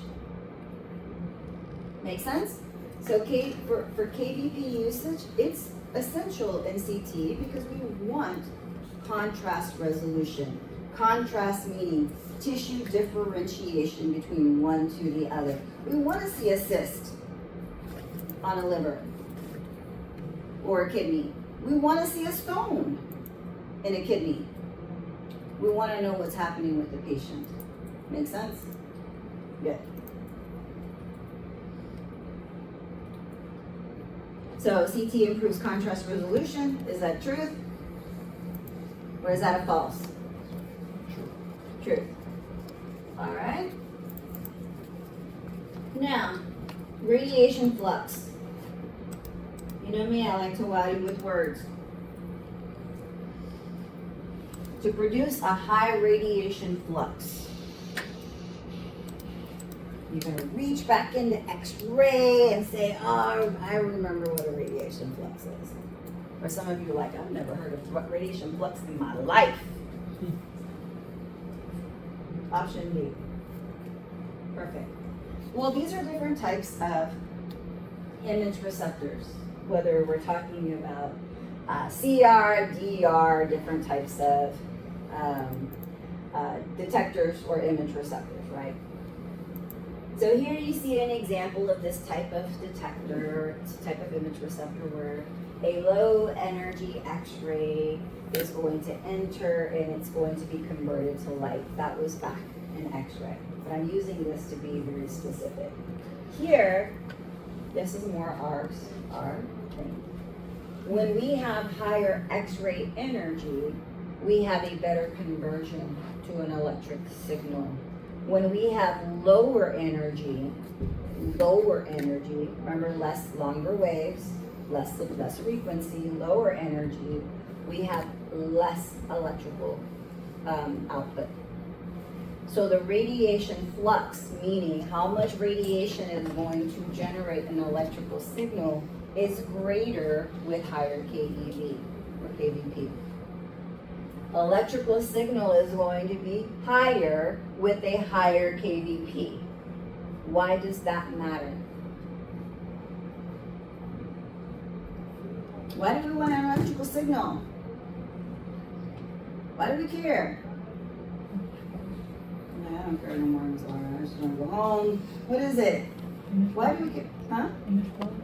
Make sense? So for KVP usage, it's essential in CT because we want contrast resolution. Contrast meaning tissue differentiation between one to the other. We want to see a cyst on a liver or a kidney. We want to see a stone in a kidney. We want to know what's happening with the patient. Make sense? Good. So CT improves contrast resolution. Is that truth? Or is that a false? Truth. All right. Now, radiation flux. You know me, I like to wow you with words. To produce a high radiation flux, you're going to reach back into X-ray and say, oh, I remember what a radiation flux is. Or some of you are like, I've never heard of radiation flux in my life. Option B. Perfect. Well, these are different types of image receptors, whether we're talking about CR, DR, different types of detectors or image receptors, right? So here you see an example of this type of detector, this type of image receptor where a low energy X-ray is going to enter and it's going to be converted to light. That was back in X-ray, but I'm using this to be very specific. Here, this is more our thing. When we have higher X-ray energy, we have a better conversion to an electric signal. When we have lower energy, remember longer waves, less frequency, lower energy, we have less electrical output. So the radiation flux, meaning how much radiation is going to generate an electrical signal, is greater with higher KeV or KVP. Electrical signal is going to be higher with a higher KVP. Why does that matter? Why do we want an electrical signal? Why do we care? I don't care no more, Ms. Laura. I just want to go home. What is it? Why do we care? Huh? Image quality.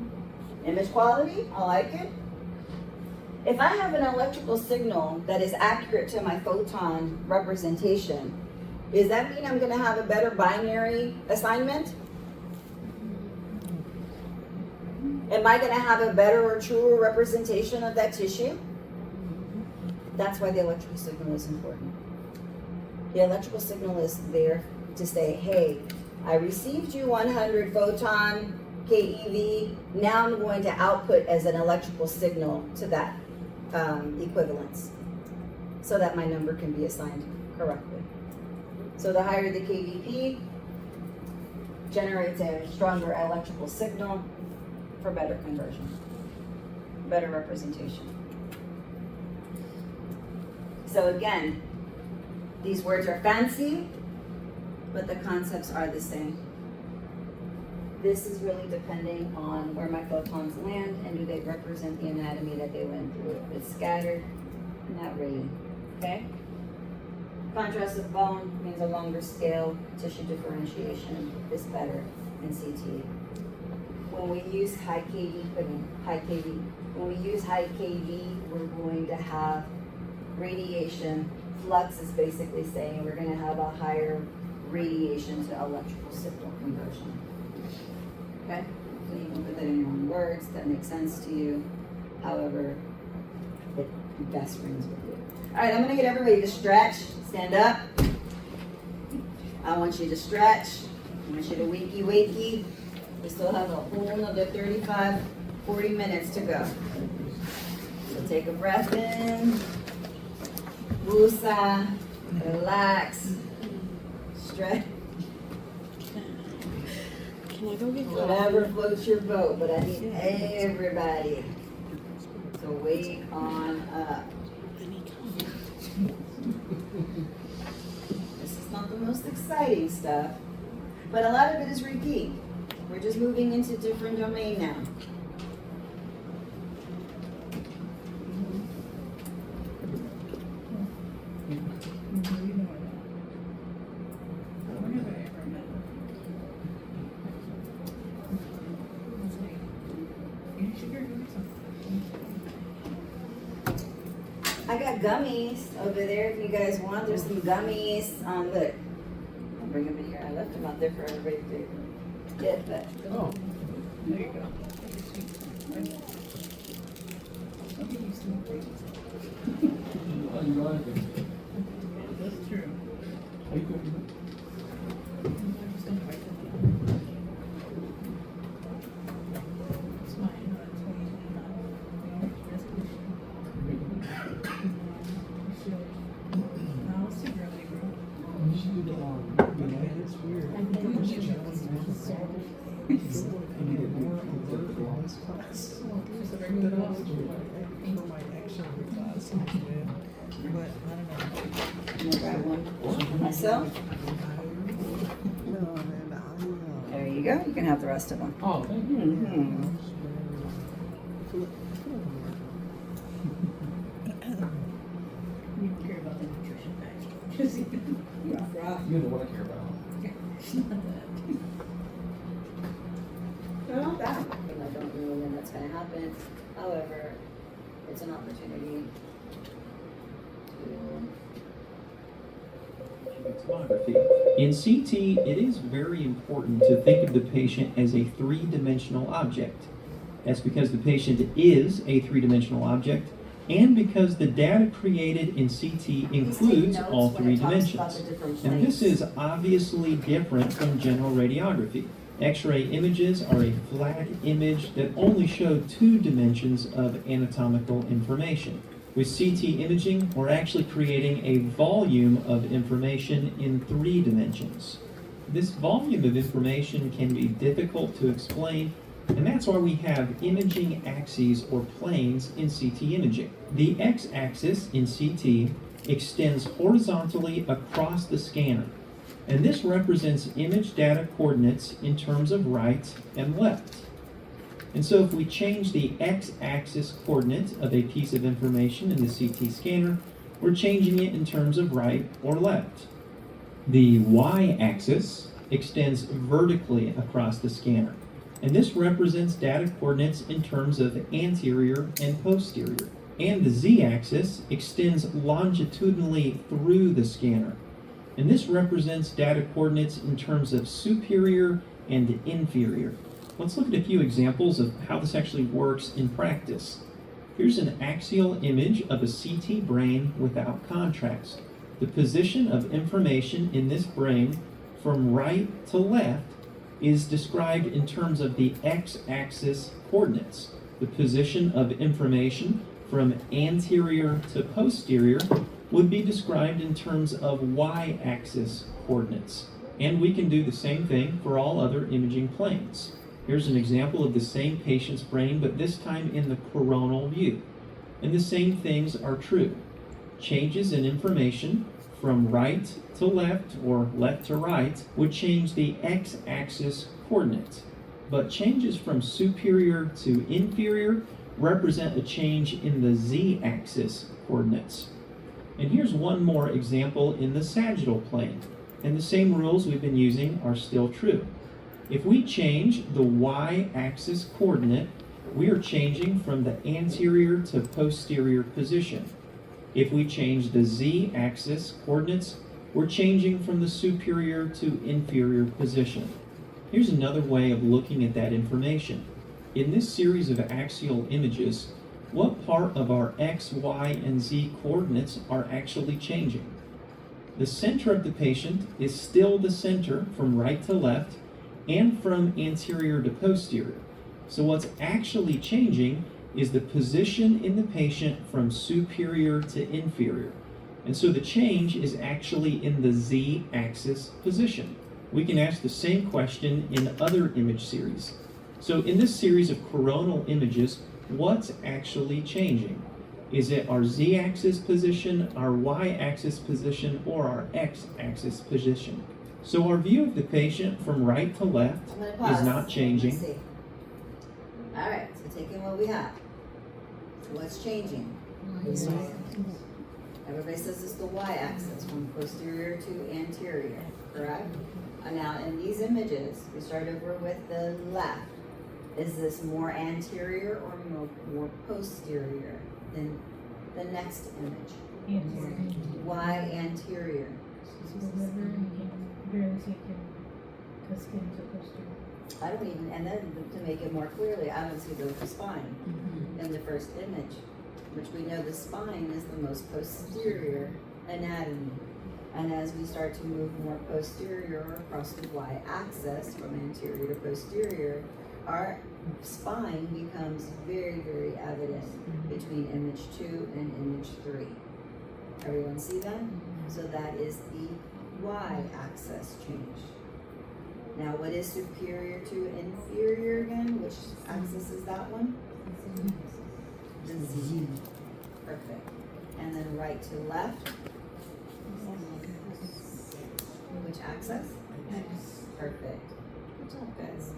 Image quality? I like it. If I have an electrical signal that is accurate to my photon representation, does that mean I'm going to have a better binary assignment? Am I going to have a better or truer representation of that tissue? That's why the electrical signal is important. The electrical signal is there to say, hey, I received you 100 photon KeV, now I'm going to output as an electrical signal to that equivalence so that my number can be assigned correctly. So the higher the KVP generates a stronger electrical signal for better conversion, better representation. So again, these words are fancy, but the concepts are the same. This is really depending on where my photons land and do they represent the anatomy that they went through. If it's scattered, not really, okay? Contrast of bone means a longer scale. Tissue differentiation is better in CT. When we use high KV, when we use high KV, we're going to have radiation. Flux is basically saying we're going to have a higher radiation to electrical signal conversion. Okay? So you can put that in your own words, that makes sense to you. However, it best rings with you. Alright, I'm gonna get everybody to stretch. Stand up. I want you to stretch. I want you to wakey. We still have a whole another 35, 40 minutes to go. So take a breath in. Woosah. Relax. Stretch. Can I go get Whatever floats your boat, but I need everybody to wake on up. This is not the most exciting stuff, but a lot of it is repeat. We're just moving into different domain now. I got gummies over there if you guys want. There's some gummies. Look, I'll bring them in here. I left them out there for everybody to get, but Oh, There you go. That's true. It's mine. No, it's too early, bro. Yeah, it's weird. I feel like I need more alert in this class than I was for my actual class. But I don't know. I'm gonna grab one for myself. There you go. You can have the rest of them. Oh, thank you. Mhm. You don't care about the nutrition factor. Just You're the one I care about. Not bad. And I don't know when that's gonna happen. However, it's an opportunity to In CT, it is very important to think of the patient as a three-dimensional object. That's because the patient is a three-dimensional object, and because the data created in CT includes all three dimensions. And this is obviously different from general radiography. X-ray images are a flat image that only show 2 dimensions of anatomical information. With CT imaging, we're actually creating a volume of information in 3 dimensions. This volume of information can be difficult to explain, and that's why we have imaging axes or planes in CT imaging. The x-axis in CT extends horizontally across the scanner, and this represents image data coordinates in terms of right and left. And so if we change the x-axis coordinate of a piece of information in the CT scanner, we're changing it in terms of right or left. The y-axis extends vertically across the scanner, and this represents data coordinates in terms of anterior and posterior. And the z-axis extends longitudinally through the scanner, and this represents data coordinates in terms of superior and inferior. Let's look at a few examples of how this actually works in practice. Here's an axial image of a CT brain without contrast. The position of information in this brain from right to left is described in terms of the x-axis coordinates. The position of information from anterior to posterior would be described in terms of y-axis coordinates. And we can do the same thing for all other imaging planes. Here's an example of the same patient's brain, but this time in the coronal view. And the same things are true. Changes in information from right to left or left to right would change the x-axis coordinates. But changes from superior to inferior represent a change in the z-axis coordinates. And here's one more example in the sagittal plane. And the same rules we've been using are still true. If we change the y-axis coordinate, we are changing from the anterior to posterior position. If we change the z-axis coordinates, we're changing from the superior to inferior position. Here's another way of looking at that information. In this series of axial images, what part of our x, y, and z coordinates are actually changing? The center of the patient is still the center from right to left and from anterior to posterior. So what's actually changing is the position in the patient from superior to inferior. And so the change is actually in the z-axis position. We can ask the same question in other image series. So in this series of coronal images, what's actually changing? Is it our z-axis position, our y-axis position, or our x-axis position? So our view of the patient from right to left I'm gonna pause. is not changing. Let's see. All right, so taking what we have. What's changing? Everybody says it's the y-axis from posterior to anterior, correct? And now in these images, we start over with the left. Is this more anterior or more posterior than the next image? Why anterior? I don't even, and then to make it more clearly, I don't see the spine in the first image, which we know the spine is the most posterior anatomy. And as we start to move more posterior across the y-axis from anterior to posterior, our spine becomes very, very evident between image 2 and image 3. Everyone see that? So that is the y-axis change. Now what is superior to inferior again? Which axis is that one? The z. Perfect. And then right to left. Which axis? Perfect. Good job, guys.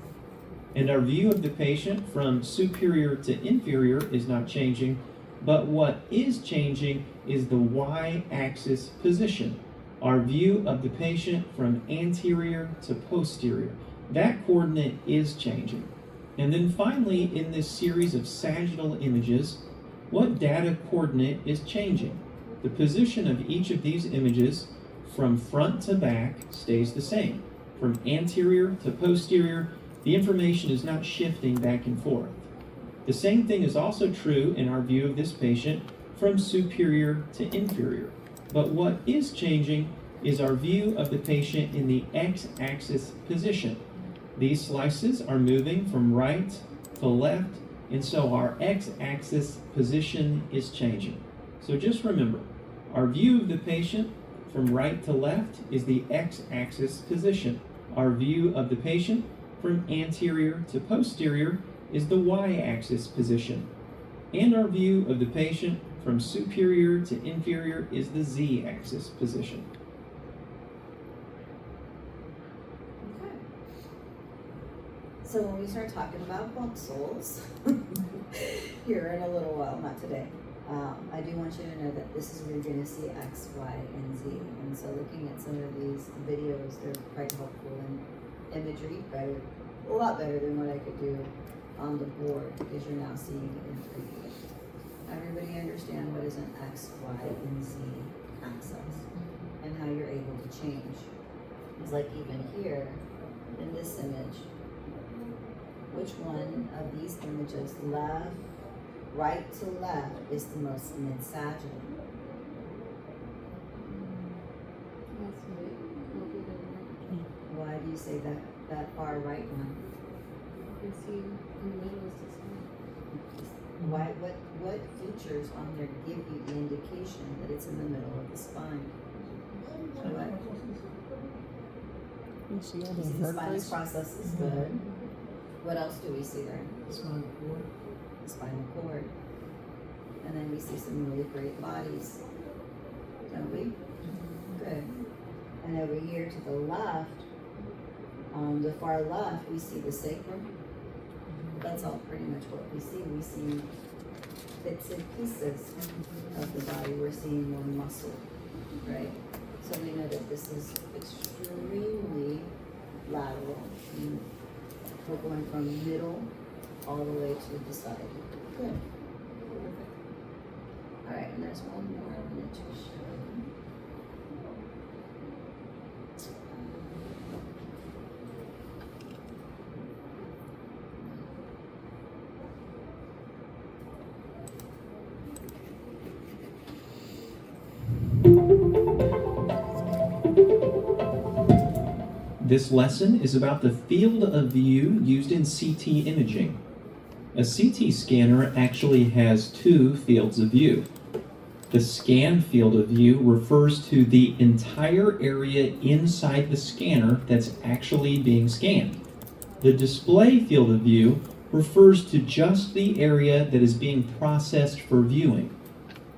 And our view of the patient from superior to inferior is not changing, but what is changing is the y-axis position. Our view of the patient from anterior to posterior. That coordinate is changing. And then finally, in this series of sagittal images, what data coordinate is changing? The position of each of these images from front to back stays the same. From anterior to posterior, the information is not shifting back and forth. The same thing is also true in our view of this patient from superior to inferior. But what is changing is our view of the patient in the x-axis position. These slices are moving from right to left, and so our x-axis position is changing. So just remember, our view of the patient from right to left is the x-axis position. Our view of the patient from anterior to posterior is the y-axis position. And our view of the patient from superior to inferior is the z-axis position. Okay. So when we start talking about bump soles, here in a little while, not today, I do want you to know that this is where you're going to see X, Y, and Z. And so looking at some of these videos, they're quite helpful in imagery, better, a lot better than what I could do on the board because you're now seeing it in 3D. Everybody understand what is an X, Y, and Z axis and how you're able to change. It's like even here in this image, which one of these images, right to left, is the most mid-sagittal? That's right. Why do you say that far right one? You see, in the middle is the sun. Why? What features on there give you the indication that it's in the middle of the spine? What? You see all You the see the spinous vertebrae? process is good. What else do we see there? Spinal cord. The spinal cord. And then we see some really great bodies. Don't we? Good. And over here to the left, on the far left, we see the sacrum. That's all pretty much what we see. We see bits and pieces of the body. We're seeing more muscle, right? So we know that this is extremely lateral. And we're going from middle all the way to the side. Good. Perfect. All right, and there's one more I wanted to show. This lesson is about the field of view used in CT imaging. A CT scanner actually has two fields of view. The scan field of view refers to the entire area inside the scanner that's actually being scanned. The display field of view refers to just the area that is being processed for viewing.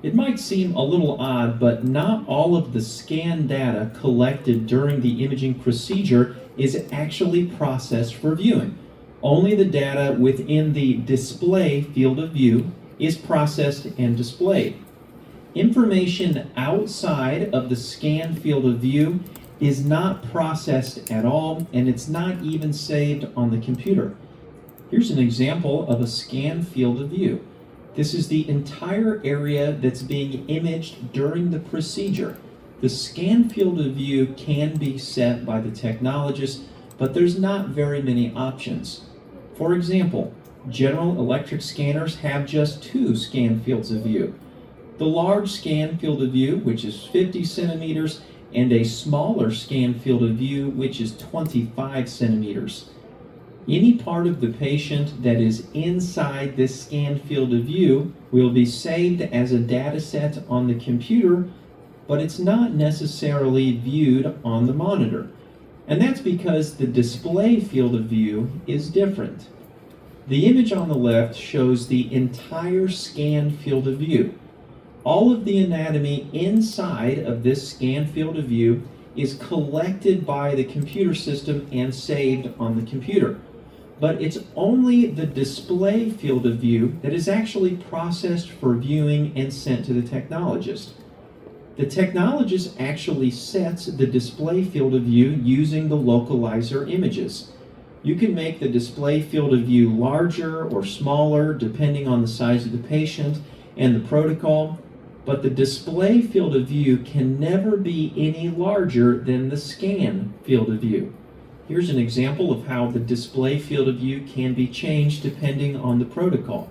It might seem a little odd, but not all of the scan data collected during the imaging procedure is actually processed for viewing. Only the data within the display field of view is processed and displayed. Information outside of the scan field of view is not processed at all, and it's not even saved on the computer. Here's an example of a scan field of view. This is the entire area that's being imaged during the procedure. The scan field of view can be set by the technologist, but there's not very many options. For example, General Electric scanners have just two scan fields of view. The large scan field of view, which is 50 centimeters, and a smaller scan field of view, which is 25 centimeters. Any part of the patient that is inside this scan field of view will be saved as a data set on the computer, but it's not necessarily viewed on the monitor. And that's because the display field of view is different. The image on the left shows the entire scan field of view. all of the anatomy inside of this scan field of view is collected by the computer system and saved on the computer. But it's only the display field of view that is actually processed for viewing and sent to the technologist. The technologist actually sets the display field of view using the localizer images. You can make the display field of view larger or smaller depending on the size of the patient and the protocol, but the display field of view can never be any larger than the scan field of view. Here's an example of how the display field of view can be changed depending on the protocol.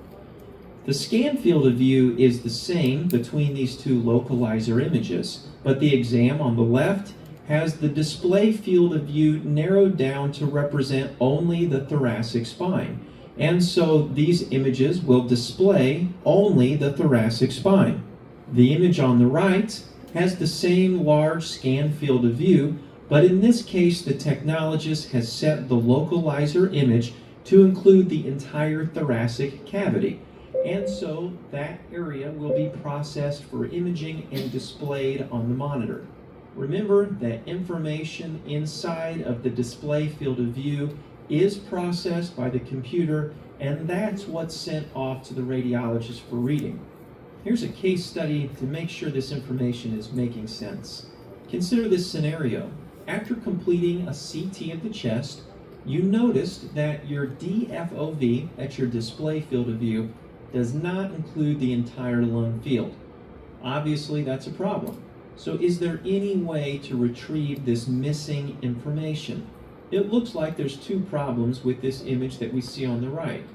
The scan field of view is the same between these two localizer images, but the exam on the left has the display field of view narrowed down to represent only the thoracic spine. And so these images will display only the thoracic spine. The image on the right has the same large scan field of view, but in this case, the technologist has set the localizer image to include the entire thoracic cavity. And so that area will be processed for imaging and displayed on the monitor. Remember that information inside of the display field of view is processed by the computer, and that's what's sent off to the radiologist for reading. Here's a case study to make sure this information is making sense. Consider this scenario. After completing a CT of the chest, you noticed that your DFOV, that's your display field of view, does not include the entire lung field. Obviously, that's a problem. So is there any way to retrieve this missing information? It looks like there's two problems with this image that we see on the right.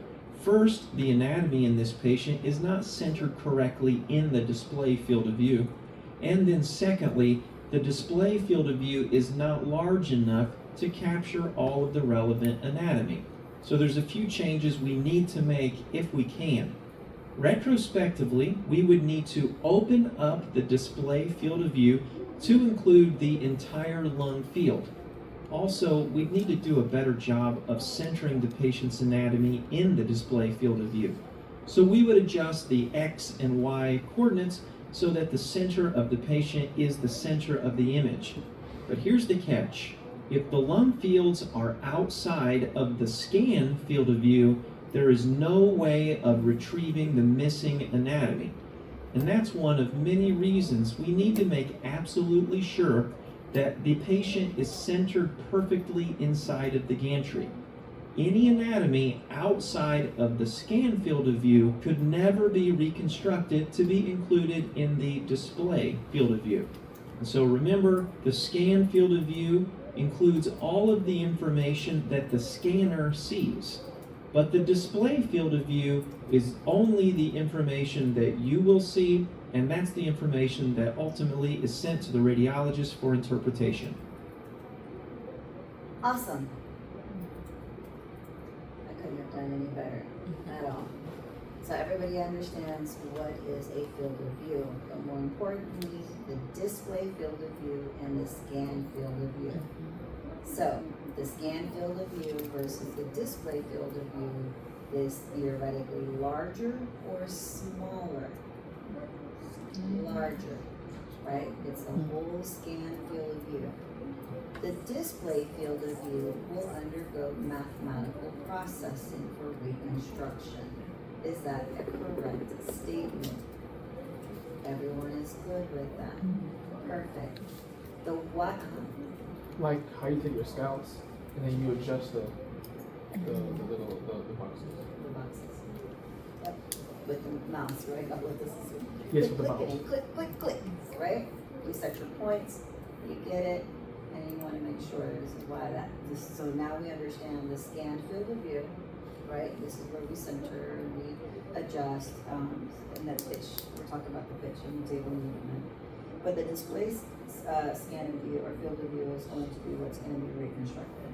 First, the anatomy in this patient is not centered correctly in the display field of view. And then secondly, the display field of view is not large enough to capture all of the relevant anatomy. So there's a few changes we need to make if we can. Retrospectively, we would need to open up the display field of view to include the entire lung field. Also, we need to do a better job of centering the patient's anatomy in the display field of view. So we would adjust the X and Y coordinates so that the center of the patient is the center of the image. But here's the catch. If the lung fields are outside of the scan field of view, there is no way of retrieving the missing anatomy. And that's one of many reasons we need to make absolutely sure that the patient is centered perfectly inside of the gantry. Any anatomy outside of the scan field of view could never be reconstructed to be included in the display field of view. And so remember, the scan field of view includes all of the information that the scanner sees. But the display field of view is only the information that you will see, and that's the information that ultimately is sent to the radiologist for interpretation. Awesome. I couldn't have done any better at all. So everybody understands what is a field of view, but more importantly, the display field of view and the scan field of view. So the scan field of view versus the display field of view is theoretically larger or smaller? Larger, right? It's the whole scan field of view. The display field of view will undergo mathematical processing for reconstruction. Is that a correct statement? Everyone is good with that. Perfect. The what? Like how you take your scouts and then you adjust the boxes. The boxes. Yep. With the mouse, right? Not with this. Yes, with the click, mouse. click, click, click, right? You set your points, you get it, and you want to make sure this is why that. So now we understand the scan field of view, right? This is where we center and we adjust, and the pitch. We're talking about the pitch and the table movement. But the display scan of view or field of view is going to be what's going to be reconstructed.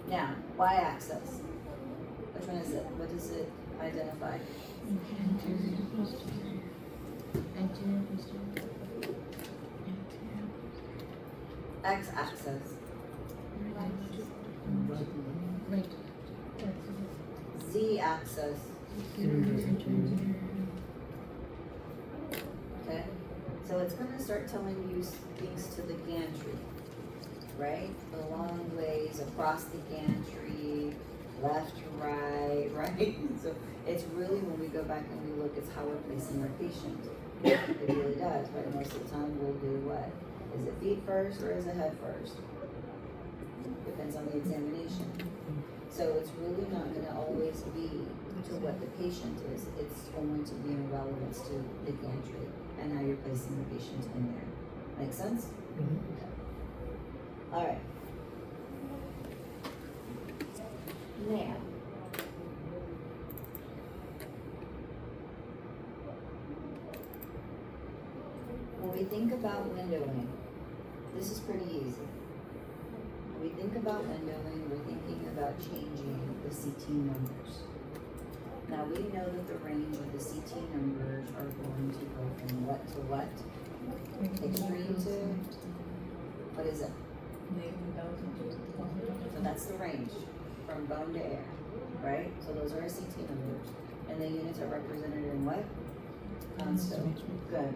Now, y-axis. Which one is it? What does it identify? X-axis. Z-axis. Okay. start telling you things to the gantry, right? The long ways across the gantry, left to right, right? So it's really, when we go back and we look, it's how we're placing our patient. It really does, right? Most of the time we'll do what? Is it feet first or is it head first? Depends on the examination. So it's really not gonna always be to what the patient is. It's going to be in relevance to the gantry and how you're placing the patient in there. Make sense? All right. Now, when we think about windowing, this is pretty easy. When we think about windowing, we're thinking about changing the CT numbers. Now we know that the range of the CT numbers are going to go from what to what? Extreme to, what is it? So that's the range, from bone to air, right? So those are our CT numbers. And the units are represented in what? Constant. Good.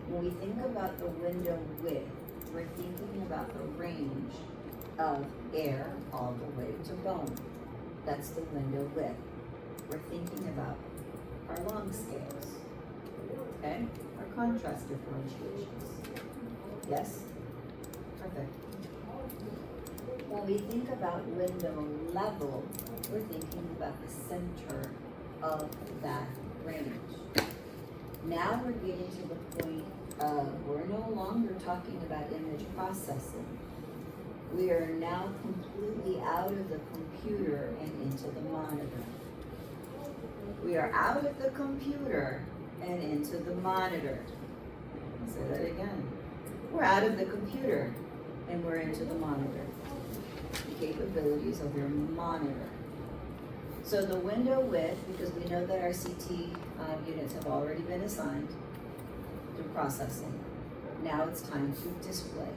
When we think about the window width, we're thinking about the range of air all the way to bone. That's the window width. We're thinking about our long scales, okay? Our contrast differentiations. Yes? Perfect. When we think about window level, we're thinking about the center of that range. Now we're getting to the point of, we're no longer talking about image processing. We are now completely out of the computer and into the monitor. We are out of the computer and into the monitor. I'll say that again. We're out of the computer and we're into the monitor. The capabilities of your monitor. So the window width, because we know that our CT units have already been assigned through processing. Now it's time to display.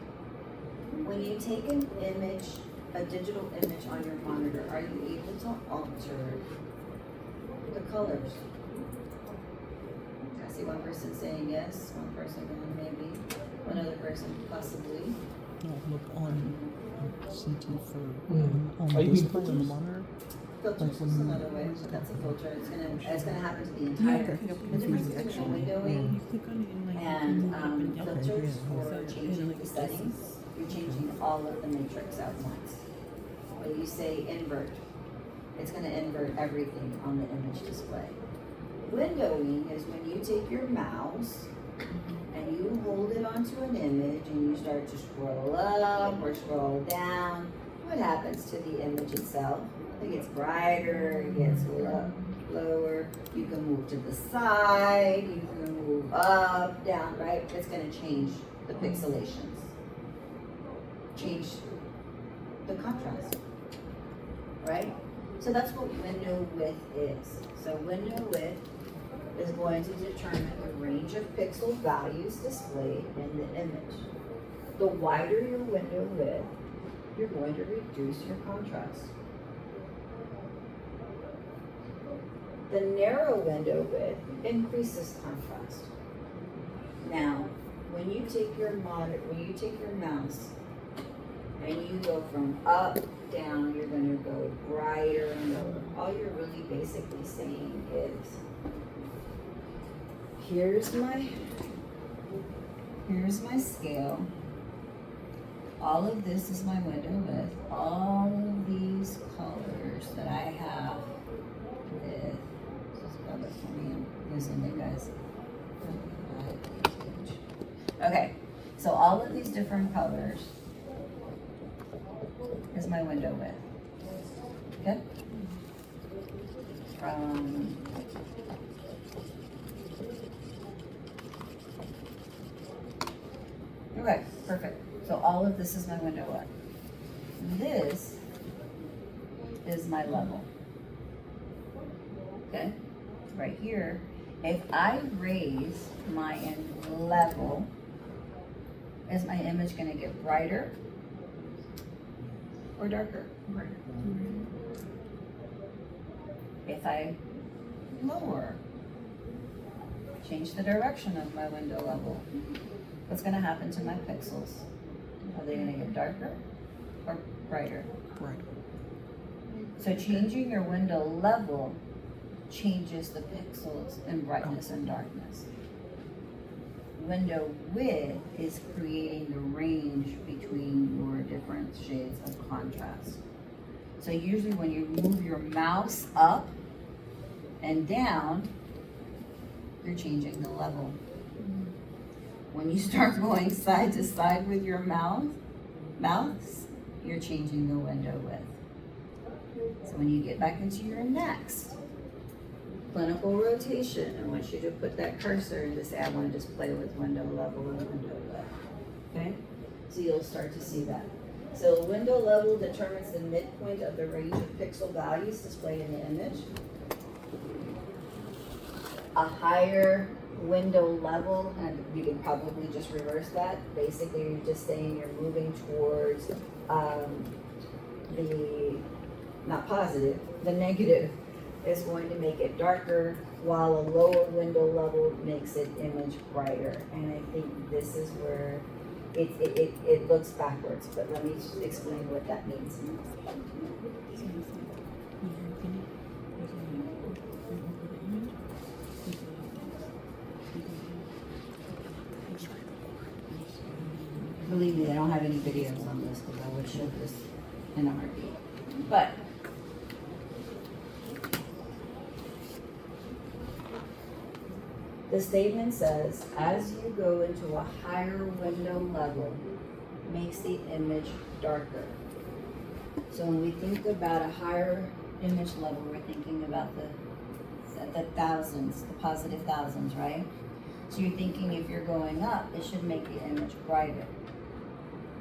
When you take an image, a digital image on your monitor, are you able to alter the colors? I see one person saying yes, one person going maybe, one other person possibly. Look on CT for Are on you display being on the monitor. Filters is another way, but that's a filter. It's gonna happen to the entire. The difference between windowing and filters for changing the settings, you're changing all of the matrix at once. When you say invert, it's gonna invert everything on the image display. Windowing is when you take your mouse and you hold it onto an image and you start to scroll up or scroll down. What happens to the image itself? It gets brighter, it gets lower. You can move to the side, you can move up, down, right? It's gonna change the pixelations. Change the contrast, right? So that's what window width is. So window width is going to determine the range of pixel values displayed in the image. The wider your window width, you're going to reduce your contrast. The narrow window width increases contrast. Now, when you take your mouse and you go from up, down, you're gonna go brighter and lower. All you're really basically saying is, here's my scale. All of this is my window width. All of these colors that I have with, just spell it for me, I'm losing it, guys. Okay, so all of these different colors is my window width. Okay? Okay, perfect. So all of this is my window width. This is my level. Okay? Right here, if I raise my level, is my image gonna get brighter or darker? Brighter. If I lower, change the direction of my window level, what's gonna happen to my pixels? Are they gonna get darker or brighter? Right. So changing your window level changes the pixels in brightness and darkness. Window width is creating the range between your different shades of contrast. So usually when you move your mouse up and down, you're changing the level. When you start going side to side with your mouse, you're changing the window width. So when you get back into your next clinical rotation, I want you to put that cursor and just say, I want to just play with window level and window width. Okay? So you'll start to see that. So window level determines the midpoint of the range of pixel values displayed in the image. A higher window level, and you can probably just reverse that. Basically, you're just saying you're moving towards the, not positive, the negative is going to make it darker, while a lower window level makes it image brighter. And I think this is where it looks backwards, but let me explain what that means. Believe me, I don't have any videos on this because I would show this in a heartbeat. But the statement says, as you go into a higher window level, makes the image darker. So when we think about a higher image level, we're thinking about the thousands, the positive thousands, right? So you're thinking if you're going up, it should make the image brighter.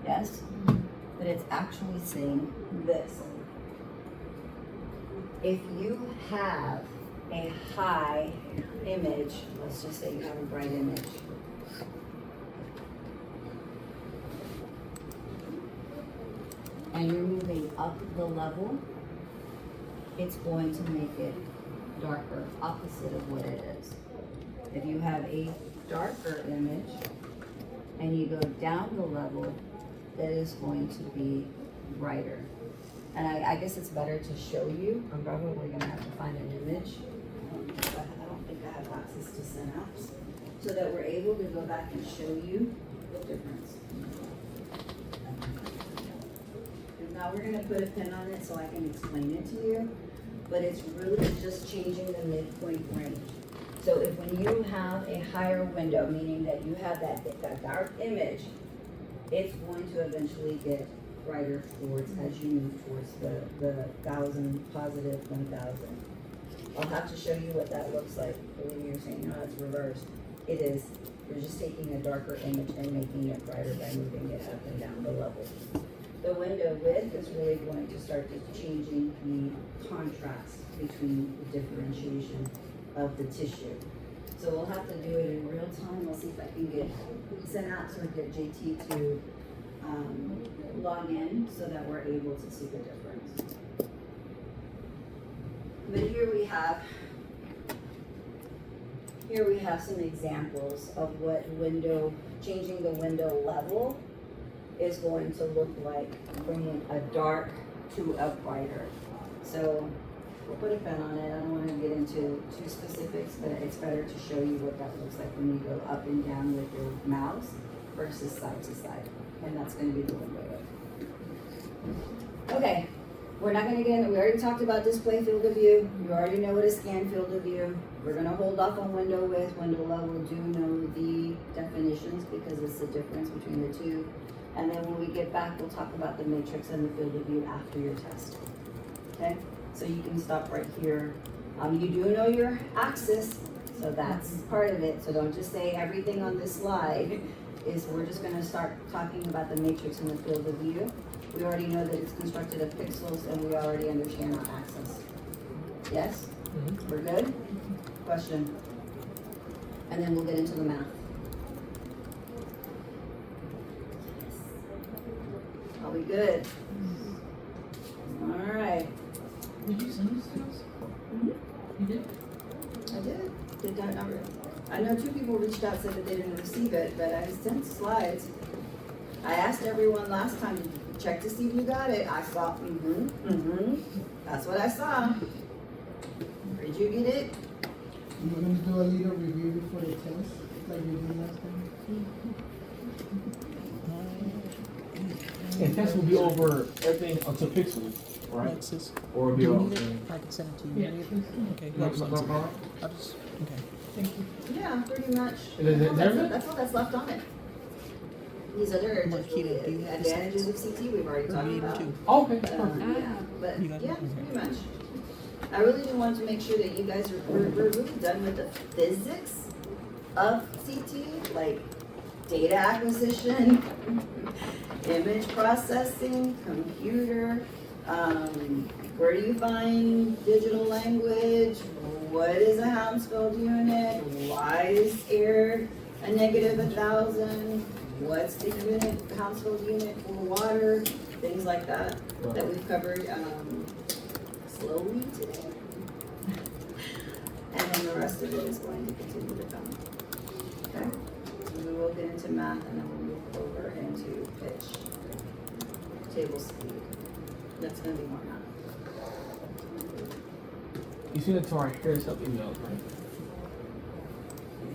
Yes? But it's actually saying this. If you have a high image, let's just say you have a bright image. And you're moving up the level, it's going to make it darker, opposite of what it is. If you have a darker image and you go down the level, that is going to be brighter. And I guess it's better to show you. I'm probably gonna have to find an image. I don't think I have access to Synapse, so that we're able to go back and show you the difference. Now we're gonna put a pin on it so I can explain it to you, but it's really just changing the midpoint range. So if when you have a higher window, meaning that you have that dark image, it's going to eventually get brighter towards, as you move towards the 1,000, positive 1,000. I'll have to show you what that looks like. Believe me, you're saying, no, it's reversed. It is. You're just taking a darker image and making it brighter by moving it up and down the level. The window width is really going to start changing the contrast between the differentiation of the tissue. So we'll have to do it in real time. I'll see if I can get Synapse or get JT to log in so that we're able to see the difference. But here we have some examples of what changing the window level is going to look like, bringing a dark to a brighter. So we'll put a pen on it. I don't want to get into too specifics, but it's better to show you what that looks like when you go up and down with your mouse versus side to side. And that's going to be the window width. Okay, we're not going to get into, we already talked about display field of view. You already know what is scan field of view. We're going to hold off on window width, window level. Do know the definitions because it's the difference between the two. And then when we get back, we'll talk about the matrix and the field of view after your test. Okay, so you can stop right here. You do know your axis, so that's part of it. So don't just say everything on this slide we're just gonna start talking about the matrix and the field of view. We already know that it's constructed of pixels and we already understand our axis. Yes? Mm-hmm. We're good? Question? And then we'll get into the math. Are we good? All right. Did you send this to us? Mhm. You did? I did. Did that number? I know 2 people reached out, said that they didn't receive it, but I sent slides. I asked everyone last time, check to see if you got it. I saw, that's what I saw. Did you get it? You want me to do a little review before the test, like we did last time? And test will be over everything until Pixel, right? Alexis, Or it'll do be you over. need it? I can send it to you. Yeah. You need it? Okay. No, I'll no, send it. no. I'll just, okay. Thank you. Yeah, pretty much. Is it everything? That's all that's left on it. These other just Marquita, really do you have the advantages of CT we've already Or talked you need it about. too? Oh, okay, perfect. Yeah, but You got it? yeah, Okay. pretty much. I really do want to make sure that you guys are, we're really done with the physics of CT, like data acquisition, image processing, computer, where do you find digital language? What is a Hounsfield unit? Why is air a negative 1,000? What's the unit, Hounsfield unit for water? Things like that, that we've covered, slowly today. And then the rest of it is going to continue to come. Okay? So we will get into math and then we'll move over into pitch. Table speed. That's gonna be more math. You sent it to our Harris Help emails, right?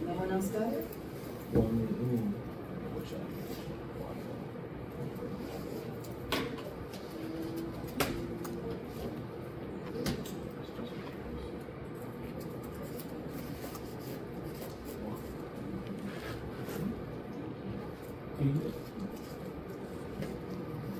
No one else got it? Well, which